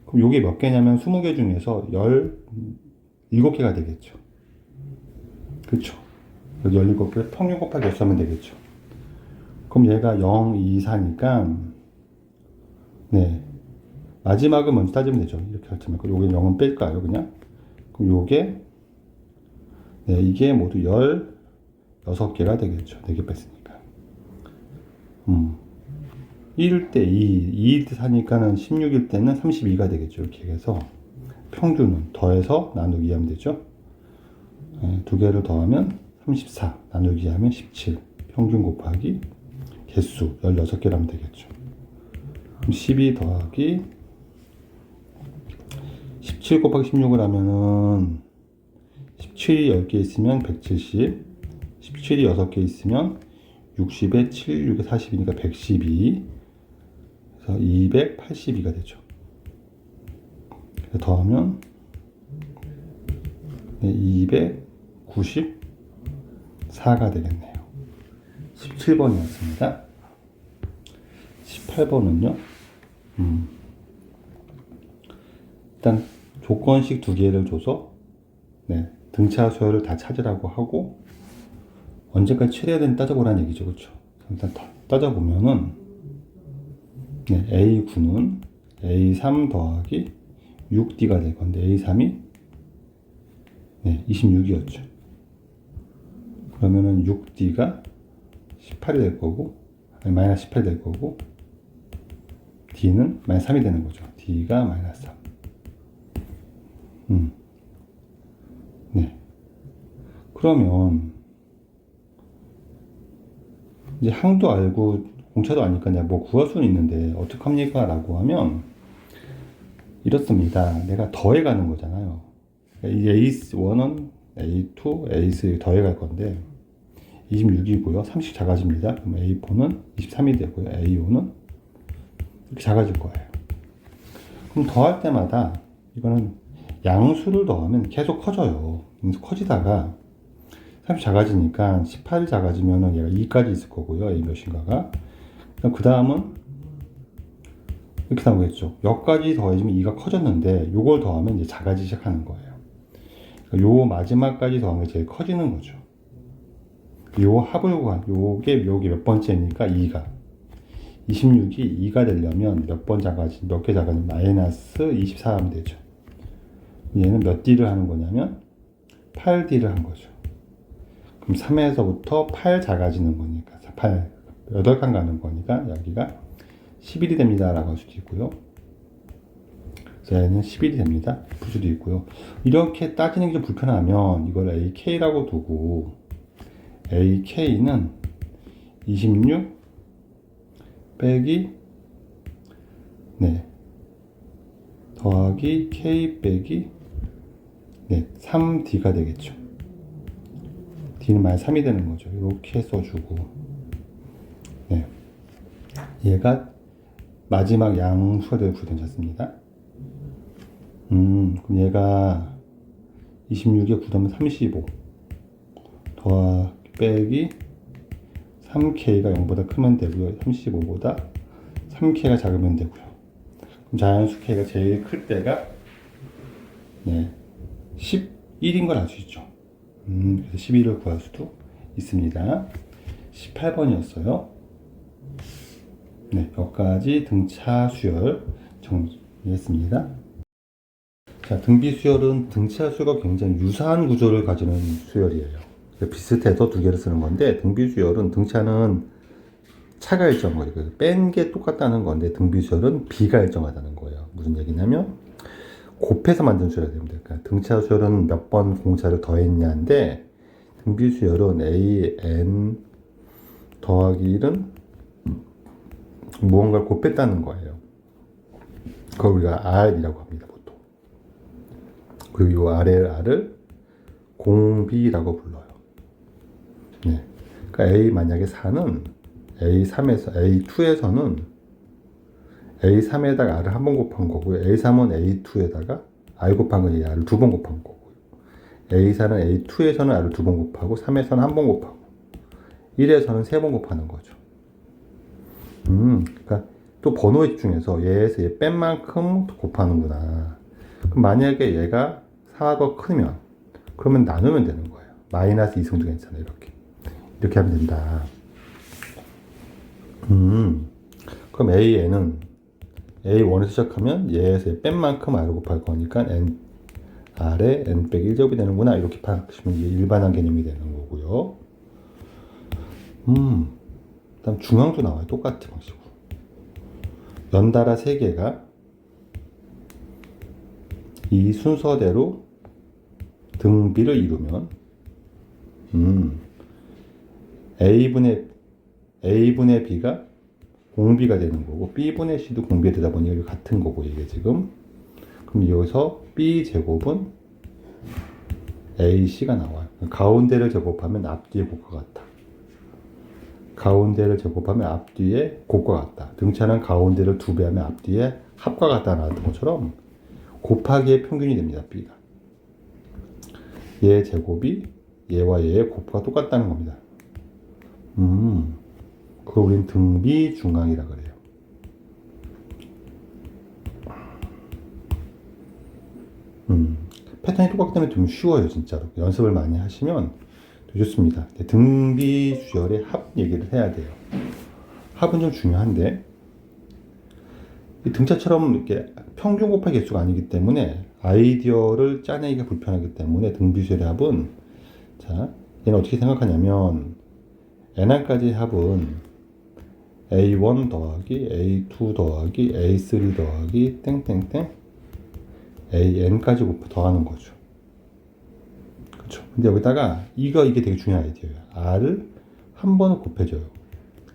그럼 이게 몇 개냐면 20개 중에서 17개가 되겠죠. 그렇죠. 여기 17개 평균 곱하기 개수 하면 되겠죠. 그럼 얘가 0, 2, 4니까 네, 마지막을 먼저 따지면 되죠. 이렇게 할지만 요게 0은 뺄까요 그냥? 그럼 요게 네, 이게 모두 16개가 되겠죠. 4개 뺐으니까 1일 때 2일 때 4니까는 16일 때는 32가 되겠죠. 이렇게 해서 평균은 더해서 나누기 하면 되죠. 네, 두 개를 더하면 34 나누기 하면 17 평균 곱하기 개수 16개라면 되겠죠. 그럼 12 더하기 17 곱하기 16을 하면은 17이 10개 있으면 170 17이 6개 있으면 60에 7, 6에 40이니까 112 그래서 282가 되죠. 그래서 더하면 네, 294가 되겠네요. 17번이었습니다. 18번은요. 일단 조건식 두 개를 줘서 네, 등차 수열을 다 찾으라고 하고 언제까지 최대해야 되는지 따져보라는 얘기죠. 그렇죠? 일단 따져보면은 네, A9는 A3 더하기 6D가 될 건데 A3이 네, 26이었죠. 그러면은 6D가 18이 될 거고 아니, 마이너스 18이 될 거고 D는 마이너스 3이 되는 거죠. D가 마이너스 3. 네. 그러면 이제 항도 알고 공차도 아니까 내가 뭐 구할 수는 있는데 어떡합니까? 라고 하면 이렇습니다. 내가 더해가는 거잖아요. 이 A1은 A2, A3 더해갈 건데 26이고요. 30 작아집니다. 그럼 A4는 23이 되고요. A5는 이렇게 작아질 거예요. 그럼 더할 때마다 이거는 양수를 더하면 계속 커져요. 커지다가 30 작아지니까 18 작아지면은 얘가 2까지 있을 거고요. A 몇인가가. 그 다음은 이렇게 나오겠죠. 여기까지 더해지면 2가 커졌는데 요걸 더하면 이제 작아지기 시작하는 거예요. 요 마지막까지 더하면 제일 커지는 거죠. 요 합을 구한 요게 몇 번째니까 2가 26이 2가 되려면 몇 개 작아지면 마이너스 24 하면 되죠. 얘는 몇 D를 하는 거냐면 8D를 한 거죠. 그럼 3에서부터 8 작아지는 거니까 8칸 가는 거니까 여기가 11이 됩니다 라고 할 수도 있고요. 얘는 11이 됩니다 풀 수도 있고요. 이렇게 따지는 게 좀 불편하면 이걸 AK라고 두고 AK는 26 빼기 더하기 K 빼기 3D가 되겠죠. D는 마이너스 3이 되는 거죠. 이렇게 써주고 얘가 마지막 양수가 되어 괜찮습니다. 그럼 얘가 26에 9더하면 35 더하기 빼기 3K가 0보다 크면 되고요. 35보다 3K가 작으면 되고요. 그럼 자연수 K가 제일 클 때가 11인 걸 알 수 있죠. 그래서 11을 구할 수도 있습니다. 18번이었어요. 여기까지 등차 수열 정리했습니다. 자, 등비 수열은 등차 수열과 굉장히 유사한 구조를 가지는 수열이에요. 비슷해서 두 개를 쓰는 건데, 등비 수열은 등차는 차가 일정거리, 뺀 게 똑같다는 건데, 등비 수열은 비가 일정하다는 거예요. 무슨 얘기냐면 곱해서 만든 수열이 됩니다. 그러니까 등차 수열은 몇 번 공차를 더했냐인데, 등비 수열은 AN 더하기 1은 무언가를 곱했다는 거예요. 그걸 우리가 R이라고 합니다, 보통. 그리고 이 R을 공비라고 불러요. 그러니까 A 만약에 4는 A3에서, A2에서는 A3에다가 R을 한 번 곱한 거고요. A3은 A2에다가 R 곱한 건 R을 두 번 곱한 거고요. A4는 A2에서는 R을 두 번 곱하고, 3에서는 한 번 곱하고, 1에서는 세 번 곱하는 거죠. 그러니까 또 번호에 집중해서 얘에서 얘 뺀 만큼 곱하는구나. 그럼 만약에 얘가 4가 더 크면, 그러면 나누면 되는 거예요. 마이너스 2승도 괜찮아요. 이렇게 하면 된다. 그럼 AN은 A1에서 시작하면 얘에서 얘 뺀 만큼 R을 곱할 거니까 R에 N 빼기 1제곱이 되는구나. 이렇게 파악하시면 이게 일반한 개념이 되는 거고요. 다음 중앙도 나와요. 똑같은 방식으로. 연달아 3개가 이 순서대로 등비를 이루면 A분의 B가 공비가 되는 거고, B분의 C도 공비가 되다 보니 이게 같은 거고, 이게 지금. 그럼 여기서 B제곱은 AC가 나와요. 가운데를 제곱하면 앞뒤의 곱과 같다. 가운데를 제곱하면 앞뒤의 곱과 같다. 등차는 가운데를 2배하면 앞뒤의 합과 같다는 것처럼 곱하기의 평균이 됩니다. B가. 얘 제곱이 얘와 얘의 곱과 똑같다는 겁니다. 그걸 우린 등비 중앙이라 그래요. 패턴이 똑같기 때문에 좀 쉬워요, 진짜로. 연습을 많이 하시면 좋습니다. 등비 수열의 합 얘기를 해야 돼요. 합은 좀 중요한데, 이 등차처럼 이렇게 평균 곱하기 개수가 아니기 때문에 아이디어를 짜내기가 불편하기 때문에 등비 수열의 합은, 자, 얘는 어떻게 생각하냐면 n까지의 합은 A1 더하기 A2 더하기 A3 더하기 땡땡땡 AN까지 더하는 거죠. 그렇죠. 근데 여기다가 이게 되게 중요한 아이디어예요. R을 한 번은 곱해줘요.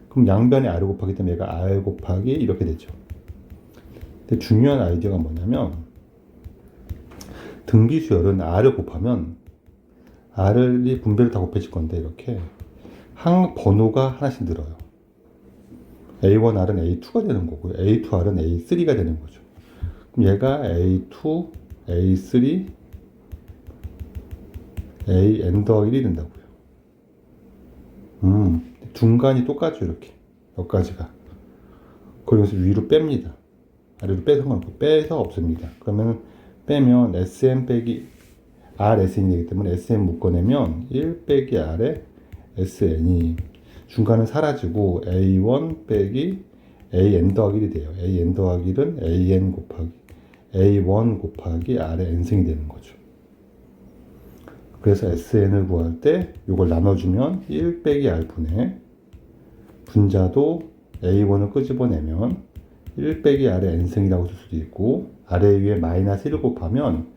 그럼 양변에 R을 곱하기 때문에 얘가 R 곱하기 이렇게 되죠. 근데 중요한 아이디어가 뭐냐면, 등비 수열은 R을 곱하면 R이 분배를 다 곱해질 건데, 이렇게 항 번호가 하나씩 늘어요. A1R은 A2가 되는 거고요. A2R은 A3가 되는 거죠. 그럼 얘가 A2, A3, AN 더하기 1이 된다고요. 중간이 똑같죠, 이렇게. 여기까지가. 그러면서 위로 뺍니다. 아래로 빼서 상관없고, 빼서 없습니다. 그러면 빼면 SM 빼기 RSN이 되기 때문에 SM 묶어내면 1 빼기 R에 SN이 중간은 사라지고 A1 빼기 AN 더하기 1이 돼요. AN 더하기 1은 AN 곱하기 A1 곱하기 R의 n승이 되는 거죠. 그래서 SN을 구할 때 이걸 나눠주면 1 빼기 R분의 분자도 A1을 끄집어내면 1 빼기 R의 n승이라고 쓸 수도 있고 아래 위에 마이너스 1을 곱하면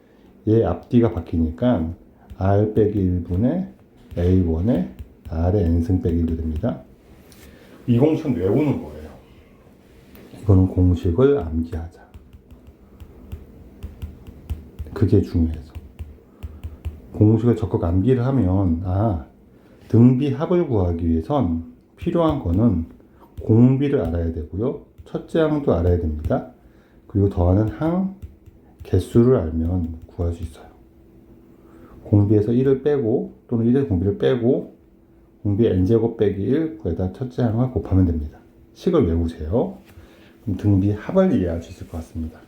얘 앞뒤가 바뀌니까 R 빼기 1분의 A1의 R의 n승 빼기 1도 됩니다. 이 공식은 외우는 거예요. 이거는 공식을 암기하자. 그게 중요해서. 공식을 적극 암기를 하면 등비 합을 구하기 위해선 필요한 거는 공비를 알아야 되고요. 첫째 항도 알아야 됩니다. 그리고 더하는 항 개수를 알면 구할 수 있어요. 공비에서 1을 빼고 또는 1에서 공비를 빼고 공비의 n제곱 빼기 1 거기다 첫째 항을 곱하면 됩니다. 식을 외우세요. 그럼 등비 합을 이해할 수 있을 것 같습니다.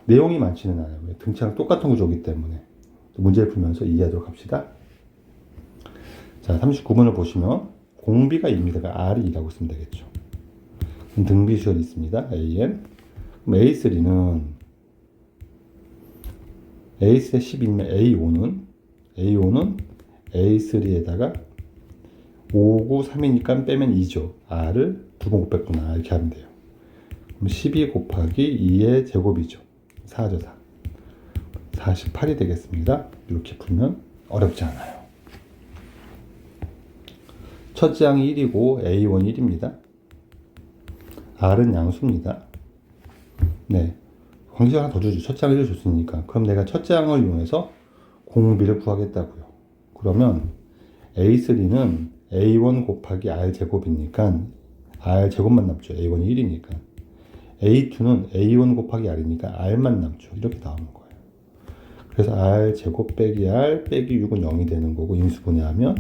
내용이 많지는 않아요. 등차랑 똑같은 구조이기 때문에 문제를 풀면서 이해하도록 합시다. 자, 39번을 보시면 공비가 2입니다가 R이 2라고 쓰면 되겠죠. 그럼 등비 수열이 있습니다. AN. 그럼 A3는 A3에 12면 A5는 A3에다가 5, 9, 3이니까 빼면 2죠. R을 두 번 곱했구나. 이렇게 하면 돼요. 그럼 12 곱하기 2의 제곱이죠. 4죠, 4. 48이 되겠습니다. 이렇게 풀면 어렵지 않아요. 첫째 항이 1이고 A1 1입니다. R은 양수입니다. 네. 공식 하나 더 주죠. 첫째 항을 1을 줬으니까. 그럼 내가 첫째 항을 이용해서 공비를 구하겠다고요. 그러면 A3는 A1 곱하기 R 제곱이니까 R 제곱만 남죠. A1이 1이니까. A2는 A1 곱하기 R이니까 R만 남죠. 이렇게 나오는 거예요. 그래서 R 제곱 빼기 R 빼기 6은 0이 되는 거고 인수분해하면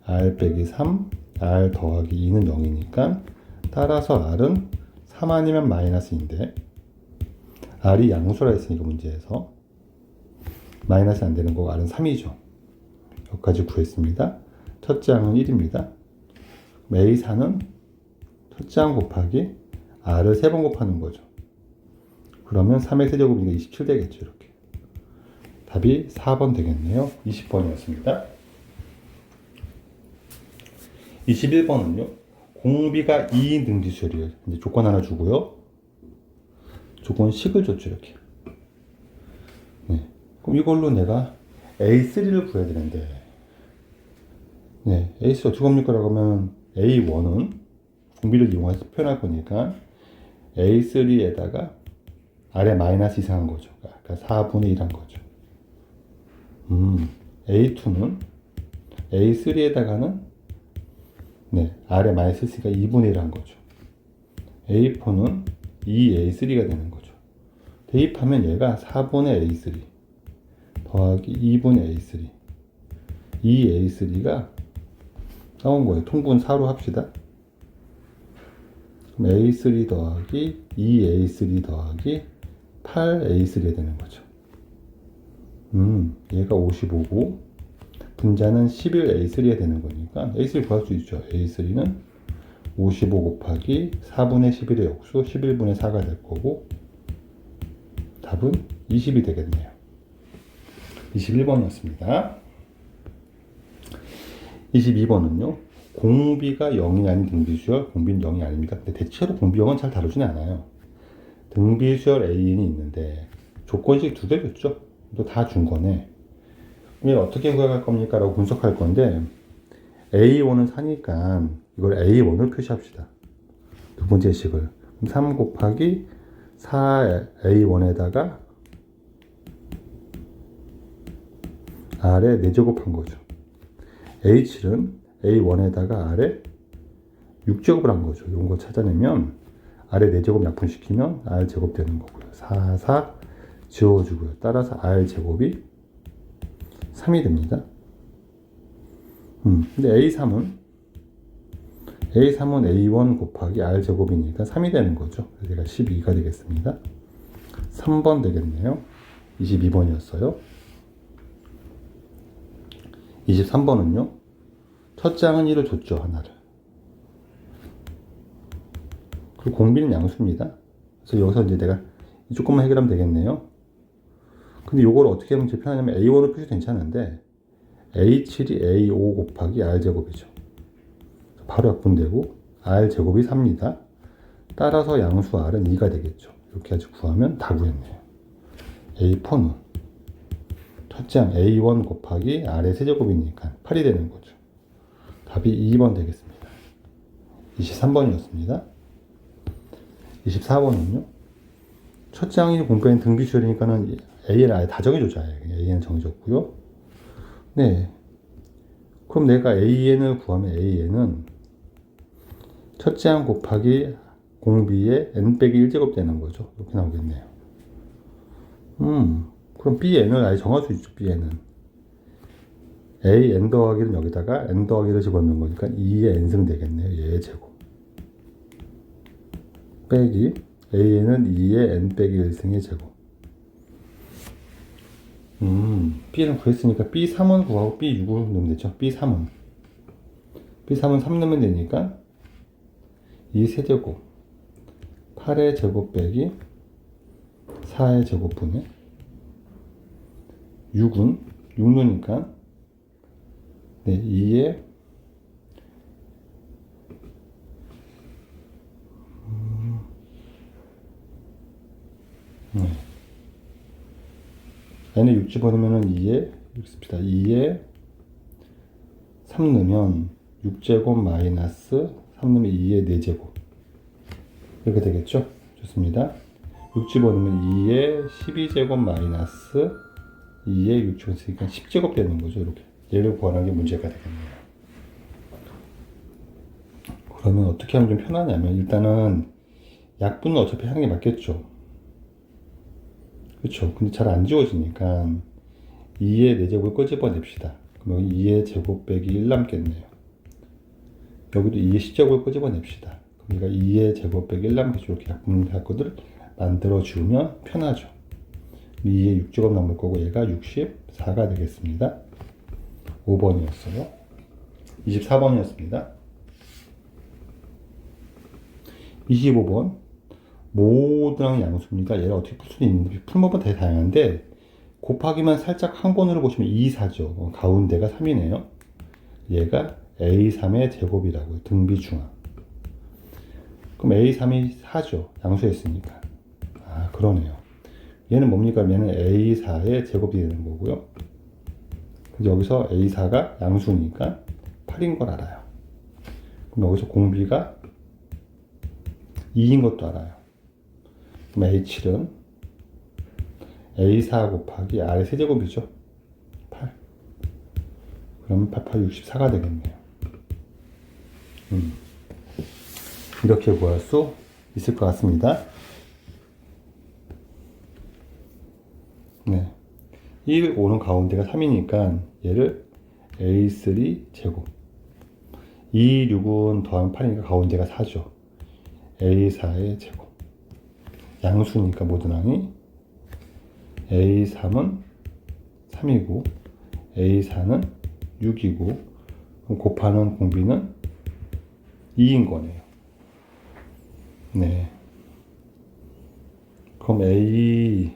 R 빼기 3, R 더하기 2는 0이니까 따라서 R은 3 아니면 마이너스인데 R이 양수라 했으니까 문제에서 마이너스 안 되는 거고 R은 3이죠. 여기까지 구했습니다. 첫째 항은 1입니다. A4는 첫째 항 곱하기 R을 3번 곱하는 거죠. 그러면 3의 세제곱이니까 27 되겠죠. 이렇게. 답이 4번 되겠네요. 20번이었습니다. 21번은요. 공비가 2인 등비수열이에요. 이제 조건 하나 주고요. 조건 식을 줬죠. 이렇게. 네. 그럼 이걸로 내가 A3를 구해야 되는데 네. A3 어떻게 합니까? 라고 하면 A1은 공비를 이용해서 표현할 거니까 A3에다가 아래 마이너스 이상한 거죠. 그러니까 4분의 1한 거죠. A2는 A3에다가는 네, 아래 마이너스 있으니까 2분의 1한 거죠. A4는 2A3가 되는 거죠. 대입하면 얘가 4분의 A3 더하기 2분의 A3 2A3가 나온 거예요. 통분 4로 합시다. 그럼 A3 더하기 2A3 더하기 8A3가 되는 거죠. 얘가 55고 분자는 11A3가 되는 거니까 A3 구할 수 있죠. A3는 55 곱하기 4분의 11의 역수 11분의 4가 될 거고 답은 20이 되겠네요. 21번이었습니다. 22번은요. 공비가 0이 아닌 등비수열, 공비는 0이 아닙니까? 근데 대체로 공비 0은 잘 다루지는 않아요. 등비수열 AN이 있는데 조건식 두 개 줬죠? 또 다 준 거네. 그럼 어떻게 구해갈 겁니까? 라고 분석할 건데 A1은 4니까 이걸 A1을 표시합시다. 두 번째 식을. 3 곱하기 4A1에다가 R에 4제곱 한 거죠. H는 A1에다가 R에 6제곱을 한 거죠. 이런 거 찾아내면 R에 4제곱 약분시키면 R제곱 되는 거고요. 4, 4 지워주고요. 따라서 R제곱이 3이 됩니다. 근데 A3은 A1 곱하기 R제곱이니까 3이 되는 거죠. 그래서 얘가 12가 되겠습니다. 3번 되겠네요. 22번이었어요. 23번은요. 첫째 항은 1을 줬죠. 하나를. 그리고 공비는 양수입니다. 그래서 여기서 이제 내가 조금만 해결하면 되겠네요. 근데 요걸 어떻게 하면 제일 편하냐면 A1을 표시 괜찮은데 A7이 A5 곱하기 R제곱이죠. 바로 약분되고 R제곱이 4입니다. 따라서 양수 R은 2가 되겠죠. 이렇게 해서 구하면 다 구했네요. A4는 첫째 항 A1 곱하기 R의 세제곱이니까 8이 되는 거죠. 답이 2번 되겠습니다. 23번이었습니다. 24번은요. 첫째 항이 공부한 등비수열이니까는 A를 아예 다 정해줬죠. A는 정해졌고요. 네. 그럼 내가 AN을 구하면 AN은 첫째 항 곱하기 공비의 n 빼기 1제곱 되는 거죠. 이렇게 나오겠네요. 그럼 BN을 아예 정할 수 있죠. BN은 A n 더하기는 여기다가 n 더하기를 집어넣는 거니까 2의 n승 되겠네요. 얘의 제곱 빼기 AN은 2의 n 빼기 1승의 제곱. B는 구했으니까 B3은 구하고 B6을 넣으면 되죠. B3은 3 넣으면 되니까 2 세제곱 8의 제곱 빼기 4의 제곱분의 6은 6 넣으니까 네, 2의 n에 6 집어넣으면 2에 2에 3 넣으면 6제곱 마이너스 3 넣으면 2의 4제곱 이렇게 되겠죠? 좋습니다. 6 집어넣으면 2의 12제곱 마이너스 2의 6 집어넣으니까 10제곱 되는 거죠. 이렇게 얘를 구하는 게 문제가 되겠네요. 그러면 어떻게 하면 좀 편하냐면 일단은 약분은 어차피 하는 게 맞겠죠. 그렇죠. 근데 잘 안 지워지니까 2의 4제곱을 끄집어냅시다. 그럼 여기 2의 제곱 빼기 1 남겠네요. 여기도 2의 10제곱을 끄집어냅시다. 그러니까 2의 제곱 빼기 1 남겠죠. 이렇게 약분을 만들어 주면 편하죠. 2의 6제곱 남을 거고 얘가 64가 되겠습니다. 5번이었어요. 24번이었습니다. 25번 모든 항이 양수입니다. 얘를 어떻게 풀 수 있는지 풀법은 되게 다양한데 곱하기만 살짝 한 번으로 보시면 2, 4죠. 가운데가 3이네요. 얘가 A3의 제곱이라고요. 등비중항. 그럼 A3이 4죠. 양수했으니까. 아, 그러네요. 얘는 뭡니까? 얘는 A4의 제곱이 되는 거고요. 그래서 여기서 A4가 양수니까 8인 걸 알아요. 그럼 여기서 공비가 2인 것도 알아요. 그럼 A7은 A4 곱하기 R의 세제곱이죠. 8. 그럼 8, 8, 64가 되겠네요. 이렇게 구할 수 있을 것 같습니다. 네. 이 5는 가운데가 3이니까 얘를 A3 제곱 2, 6은 더하면 8이니까 가운데가 4죠. A4의 제곱 양수니까 모든 항이 A3은 3이고 A4는 6이고 곱하는 공비는 2인 거네요. 네. 그럼 예.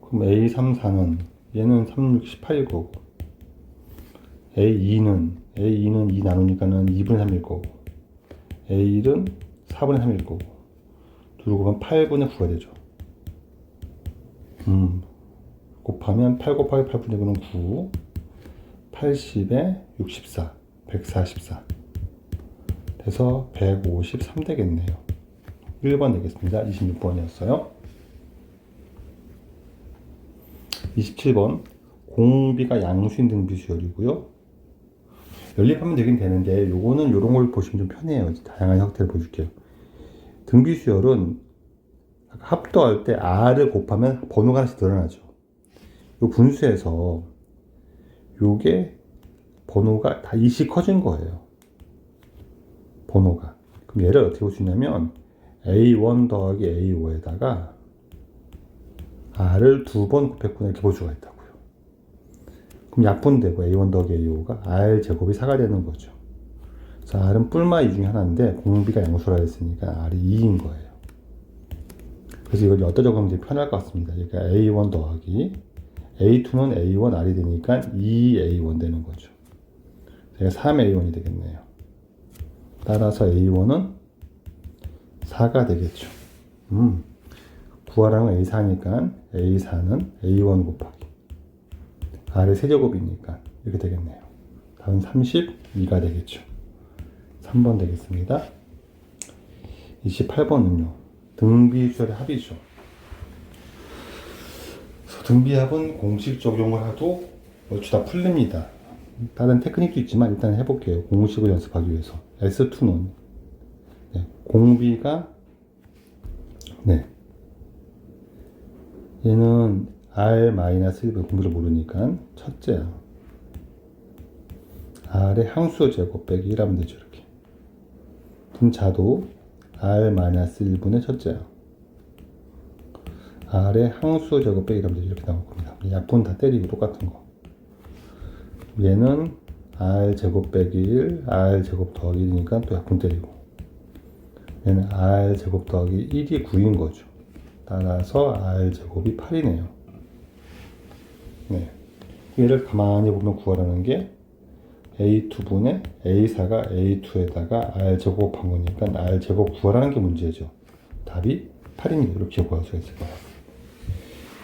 그럼 A3, 4는 얘는 3, 6, 18일 거고 A2는 2 나누니까는 2분의 3일 거고 A1은 4분의 3일 거고 둘 곱하면 8분의 9가 되죠. 곱하면 8 곱하기 8분의 9는 9 80에 64 144 돼서 153 되겠네요. 1번 되겠습니다. 26번이었어요. 27번 공비가 양수인 등비수열이고요. 연립하면 되긴 되는데 요거는 요런 걸 보시면 좀 편해요. 다양한 형태를 보여줄게요. 등비수열은 합도할 때 R을 곱하면 번호가 하나씩 늘어나죠. 요 분수에서 요게 번호가 다 2씩 커진 거예요. 번호가. 그럼 얘를 어떻게 볼 수 있냐면 A1 더하기 A5에다가 R을 2번 곱했구나 이렇게 볼 수가 있다고요. 그럼 약분되고 A1 더하기 A5가 R 제곱이 4가 되는 거죠. 자, R은 뿔마 2 중에 하나인데 공비가 양수라 했으니까 R이 2인 거예요. 그래서 이걸 여기다 적으면 되게 편할 것 같습니다. 그러니까 A1 더하기 A2는 A1 R이 되니까 2A1 되는 거죠. 제가 3A1이 되겠네요. 따라서 A1은 4가 되겠죠. 구하라는 A4니까 A4는 A1 곱하기 R의 세제곱이니까 이렇게 되겠네요. 답은 32가 되겠죠. 3번 되겠습니다. 28번은요. 등비수열의 합이죠. 등비합은 공식 적용을 해도 얼추 다 풀립니다. 다른 테크닉도 있지만 일단 해볼게요. 공식을 연습하기 위해서. S2는 공비가 얘는 R-1의 공비를 모르니까 첫째야. R의 항수 제곱 빼기 1하면 되죠. 이렇게. 분자도 R-1분의 첫째야. R의 항수 제곱 빼기 1하면 되죠. 이렇게 나올 겁니다. 약분 다 때리고 똑같은 거. 얘는 R 제곱 빼기 1, R 제곱 더하기 1이니까 또 약분 때리고. 얘는 R 제곱 더하기 1이 9인 거죠. 따라서 R 제곱이 8이네요. 네. 얘를 가만히 보면 구하라는 게 A2분의 A4가 A2에다가 R 제곱한 거니까 R 제곱 구하라는 게 문제죠. 답이 8입니다. 이렇게 구할 수가 있을 거예요.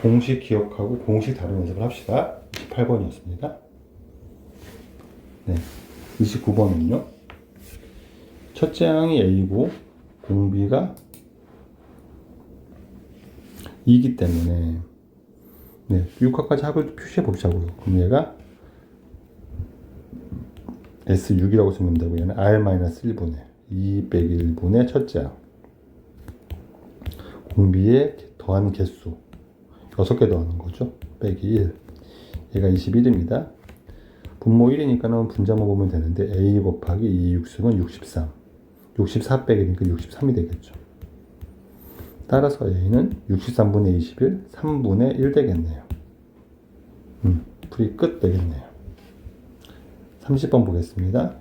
공식 기억하고 공식 다른 연습을 합시다. 28번이었습니다. 네. 29번은요. 첫째 항이 A고 공비가 2이기 때문에 육각까지 합을 표시해 보자고요. 그럼 얘가 S6이라고 쓰면 되고 얘는 R-1분의 2 빼기 1분의 첫째 항 공비의 더한 개수 6개 더하는 거죠. 빼기 1 얘가 21입니다. 분모 1이니까는 분자만 보면 되는데 A 곱하기 2 육수는 63 64 빼기니까 63이 되겠죠. 따라서 A는 63분의 21 3분의 1 되겠네요. 풀이 끝 되겠네요. 30번 보겠습니다.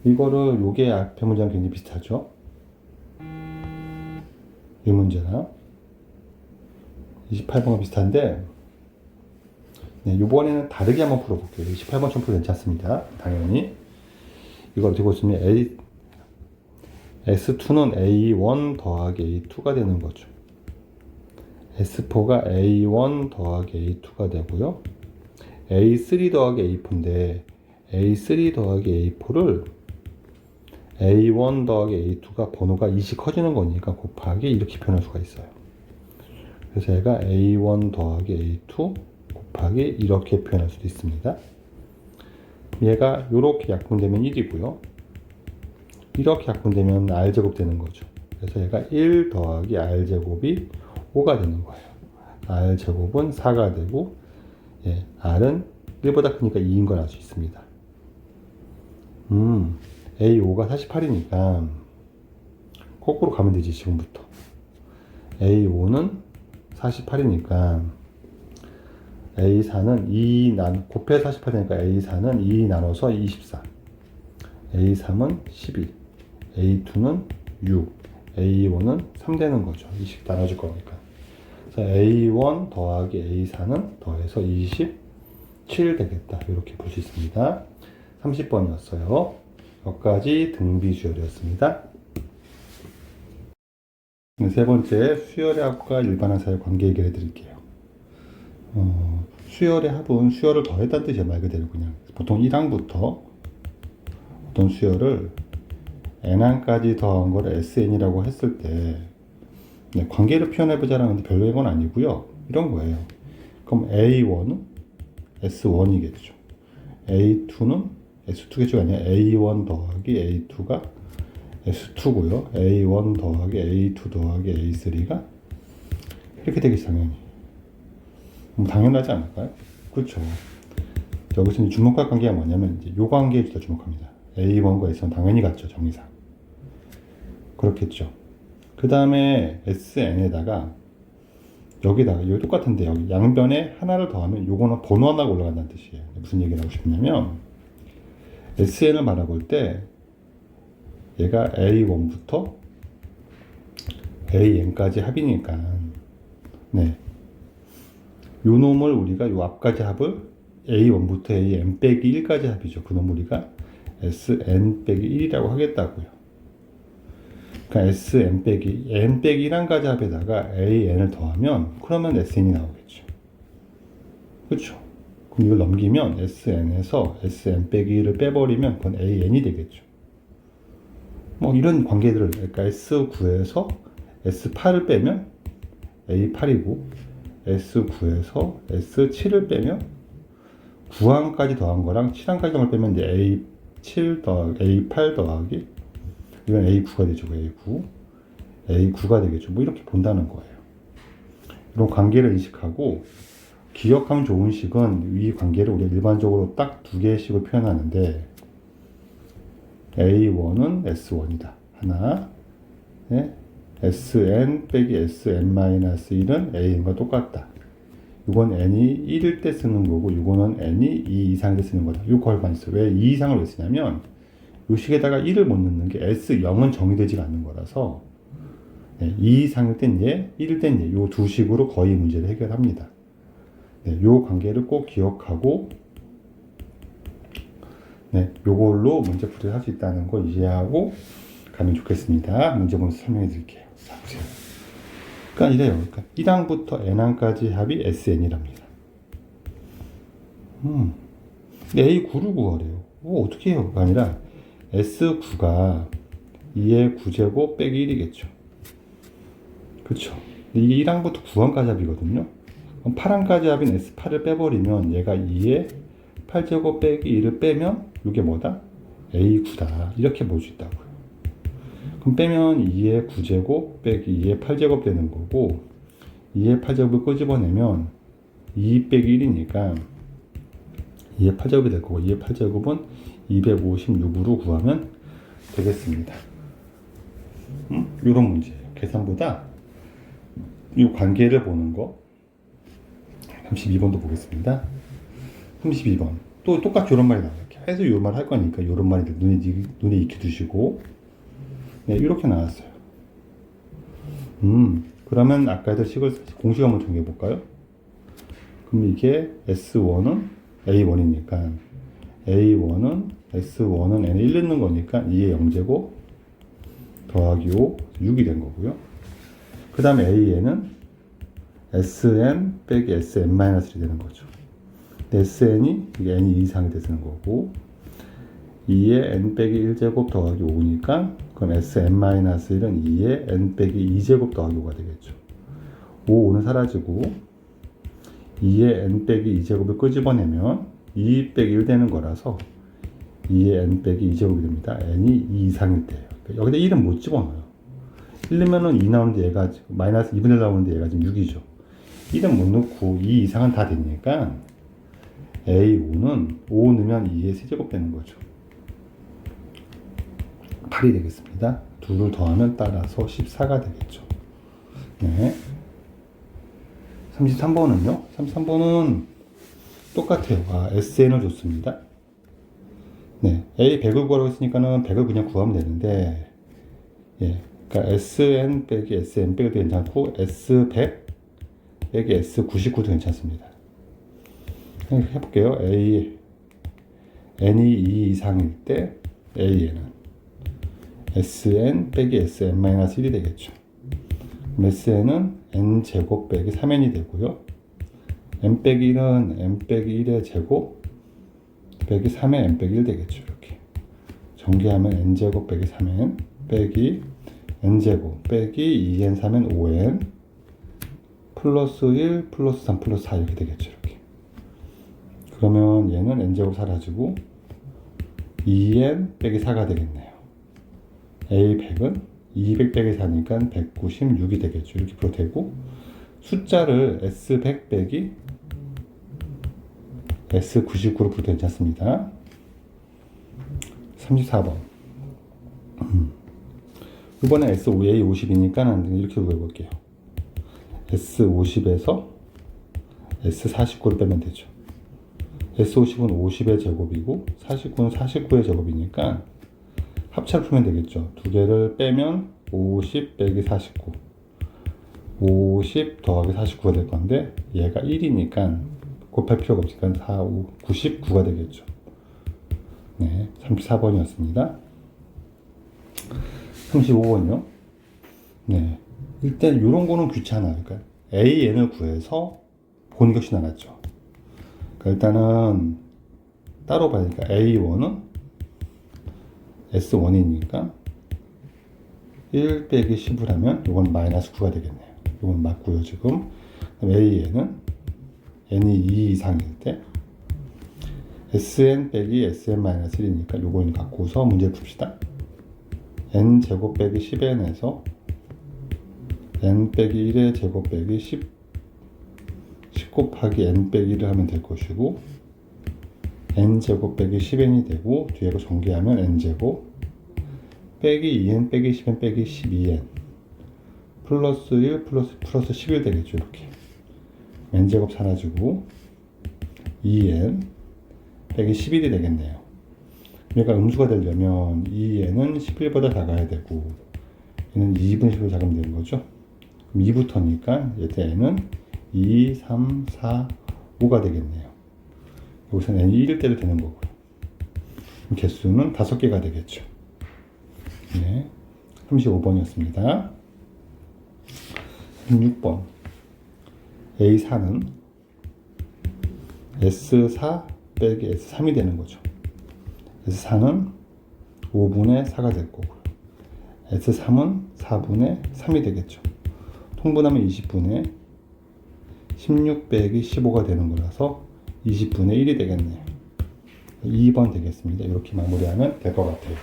이거를 요게 앞에 문제랑 굉장히 비슷하죠. 이 문제랑 28번과 비슷한데 이번에는 다르게 한번 풀어볼게요. 28번 좀 풀어도 괜찮습니다. 당연히 이걸 어떻게 보시면 S2는 A1 더하기 A2가 되는 거죠. S4가 A1 더하기 A2가 되고요. A3 더하기 A4인데 A3 더하기 A4를 A1 더하기 A2가 번호가 2씩 커지는 거니까 곱하기 이렇게 표현할 수가 있어요. 그래서 얘가 A1 더하기 A2 곱하기 이렇게 표현할 수도 있습니다. 얘가 이렇게 약분되면 1이고요. 이렇게 약분되면 R제곱 되는 거죠. 그래서 얘가 1 더하기 R제곱이 5가 되는 거예요. R제곱은 4가 되고 R은 1보다 크니까 2인 걸 알 수 있습니다. A5가 48이니까 거꾸로 가면 되지 지금부터. A5는 48이니까 A4는 2 곱해서 48이니까 A4는 2 나눠서 24 A3은 11 A2는 6 A5는 3 되는 거죠. 20 나눠줄 거니까. 그래서 A1 더하기 A4는 더해서 27 되겠다. 이렇게 볼 수 있습니다. 30번이었어요. 여기까지 등비수열이었습니다. 세 번째, 수열의 합과 일반항 사이의 관계 얘기를 해드릴게요. 수열의 합은 수열을 더했다는 뜻이에요. 말 그대로 그냥. 보통 1항부터 어떤 수열을 n항까지 더한 거를 SN이라고 했을 때 관계를 표현해보자라는 건데 별로인 건 아니고요. 이런 거예요. 그럼 A1은 S1이겠죠. A2는 S2겠죠. 아니야. A1 더하기 A2가 S2고요. A1 더하기 A2 더하기 A3가 이렇게 되겠지, 당연히. 당연하지 않을까요? 그렇죠. 여기서 주목할 관계가 뭐냐면 이제 요 관계에 주다 주목합니다. A1과 S는 당연히 같죠, 정의상. 그렇겠죠. 그 다음에 SN에다가 여기다가 여기 똑같은데 여기 양변에 하나를 더하면 요거는 번호 하나가 올라간다는 뜻이에요. 무슨 얘기를 하고 싶냐면 SN을 말해볼 때 얘가 A1부터 AN까지 합이니까 네. 요 놈을 우리가 요 앞까지 합을 A1부터 AN 빼기 1까지 합이죠. 그 놈을 우리가 SN 빼기 1이라고 하겠다고요. 그러니까 SN 빼기 N 빼기 1까지 합에다가 AN을 더하면 그러면 SN이 나오겠죠. 그렇죠? 그럼 이걸 넘기면 SN에서 SN 빼기 1을 빼버리면 그건 AN이 되겠죠. 뭐 이런 관계들을 그러니까 S9에서 S8을 빼면 A8이고 S9에서 S7을 빼면 9항까지 더한 거랑 7항까지 더한 걸 빼면 이제 A7 더하기 A8 더하기 이건 A9가 되죠. A9가 되겠죠. 뭐 이렇게 본다는 거예요. 이런 관계를 인식하고 기억하면 좋은 식은 이 관계를 우리가 일반적으로 딱 두 개의 식을 표현하는데 A1은 S1이다. 하나. 네? SN 빼기 SN-1은 AN과 똑같다. 이건 N이 1일 때 쓰는 거고 이거는 N이 2 이상일 때 쓰는 거다. 이 걸반 있어요. 왜 2 이상을 왜 쓰냐면 이 식에다가 1을 못 넣는 게 S0은 정의되지가 않는 거라서 2 이상일 땐 얘, 1일 땐 얘. 이 두 식으로 거의 문제를 해결합니다. 이 관계를 꼭 기억하고 요걸로 문제 풀이를 할 수 있다는 거 이해하고 가면 좋겠습니다. 문제 보면서 설명해 드릴게요. 자, 보세요. 그러니까 이래요. 그러니까 1항부터 n항까지 합이 SN이랍니다. A9를 구하래요. 어떻게 해요? 가 아니라 S9가 2의 9제곱 빼기 1이겠죠. 그렇죠. 이게 1항부터 9항까지 합이거든요. 그럼 8항까지 합인 S8을 빼버리면 얘가 2의 8제곱 빼기 1을 빼면 이게 뭐다? A9다. 이렇게 볼 수 있다고요. 그럼 빼면 2의 9제곱 빼기 2의 8제곱 되는 거고 2의 8제곱을 끄집어내면 2 빼기 1이니까 2의 8제곱이 될 거고 2의 8제곱은 256으로 구하면 되겠습니다. 이런 문제예요. 계산보다 이 관계를 보는 거 32번도 보겠습니다. 32번 또 똑같이 이런 말이 나와요. 계속 이런 말 할 거니까 이런 말이 눈에 익혀 두시고 네, 이렇게 나왔어요. 그러면 아까 했던 식을 공식 한번 정해 볼까요? 그럼 이게 S1은 A1이니까 A1은 S1은 N에 1 넣는 거니까 2의 0제곱 더하기 5 6이 된 거고요. 그 다음에 AN은 SN 빼기 SN-1이 되는 거죠. SN이 이게 N이 2 이상이 되는 거고 2의 N 빼기 1제곱 더하기 5니까 그럼 SN-1은 2의 N 빼기 2제곱 더하기 5가 되겠죠. 5, 5는 사라지고 2의 N 빼기 2제곱을 끄집어내면 2 빼기 1 되는 거라서 2의 N 빼기 2제곱이 됩니다. N이 2 이상일 때예요. 여기다 1은 못 집어넣어요. 1 넣으면 2 나오는데 얘가 마이너스 2분의 1 나오는데 얘가 지금 6이죠. 1은 못 넣고 2 이상은 다 되니까 A5는 5 넣으면 2의 세제곱 되는 거죠. 8이 되겠습니다. 2를 더하면 따라서 14가 되겠죠. 네. 33번은요? 33번은 똑같아요. SN을 줬습니다. 네. A 100을 구하라고 했으니까는 100을 그냥 구하면 되는데, 예. 그러니까 SN 빼기 SN 빼기도 괜찮고, S100 빼기 S99도 괜찮습니다. 해볼게요. N이 2 이상일 때 AN은 SN 빼기 SN-1이 되겠죠. SN은 N제곱 빼기 3N이 되고요. N 빼기 1은 N 빼기 1의 제곱 빼기 3의 N 빼기 1 되겠죠. 이렇게 전개하면 N제곱 빼기 3N 빼기 N제곱 빼기 2N 3N 5N 플러스 1 플러스 3 플러스 4 이렇게 되겠죠. 이렇게 그러면 얘는 N제곱 사라지고 2N 빼기 4가 되겠네요. A100은 200 빼기 4니까 196이 되겠죠. 이렇게 풀어도 되고 숫자를 S100 빼기 S99로 풀어도 괜찮습니다. 34번 이번에 S5A50이니까 이렇게 구해볼게요. S50에서 S49를 빼면 되죠. S50은 50의 제곱이고 49는 49의 제곱이니까 합차를 풀면 되겠죠. 두 개를 빼면 50 빼기 49, 50 더하기 49가 될 건데 얘가 1이니까 곱할 필요가 없으니까 4, 5, 99가 되겠죠. 네, 34번이었습니다. 35번이요. 네, 일단 이런 거는 귀찮아요. 그러니까 AN을 구해서 본격시 나눴죠. 그러니까 일단은 따로 봐야니까 A1은 S1이니까 1 빼기 10을 하면 이건 마이너스 9가 되겠네요. 이건 맞고요 지금. AN은 n이 2 이상일 때 Sn 빼기 Sn 마이너스 1이니까 요거는 갖고서 문제를 풉시다. n 제곱 빼기 10n에서 n 빼기 1의 제곱 빼기 10 곱하기 n 빼기 1을 하면 될 것이고 n 제곱 빼기 10n이 되고 뒤에가 전개하면 n 제곱 빼기 2n 빼기 10n 빼기 12n 플러스 1 플러스 11 되겠죠. 이렇게 n 제곱 사라지고 2n 빼기 11이 되겠네요. 얘가 음수가 되려면 2n은 11보다 작아야 되고 얘는 2분의 10보다 작으면 되는 거죠. 그럼 2부터니까 얘는 2, 3, 4, 5가 되겠네요. 여기서는 n이 1일 때도 되는 거고요. 그럼 개수는 5개가 되겠죠. 네, 35번이었습니다. 36번 A4는 S4 빼기 S3이 되는 거죠. S4는 5분의 4가 될 거고요. S3은 4분의 3이 되겠죠. 통분하면 20분의 16 빼기 15가 되는 거라서 20분의 1이 되겠네요. 2번 되겠습니다. 이렇게 마무리하면 될 것 같아요.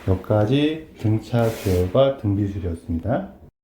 여기까지 등차 수열과 등비수열이었습니다.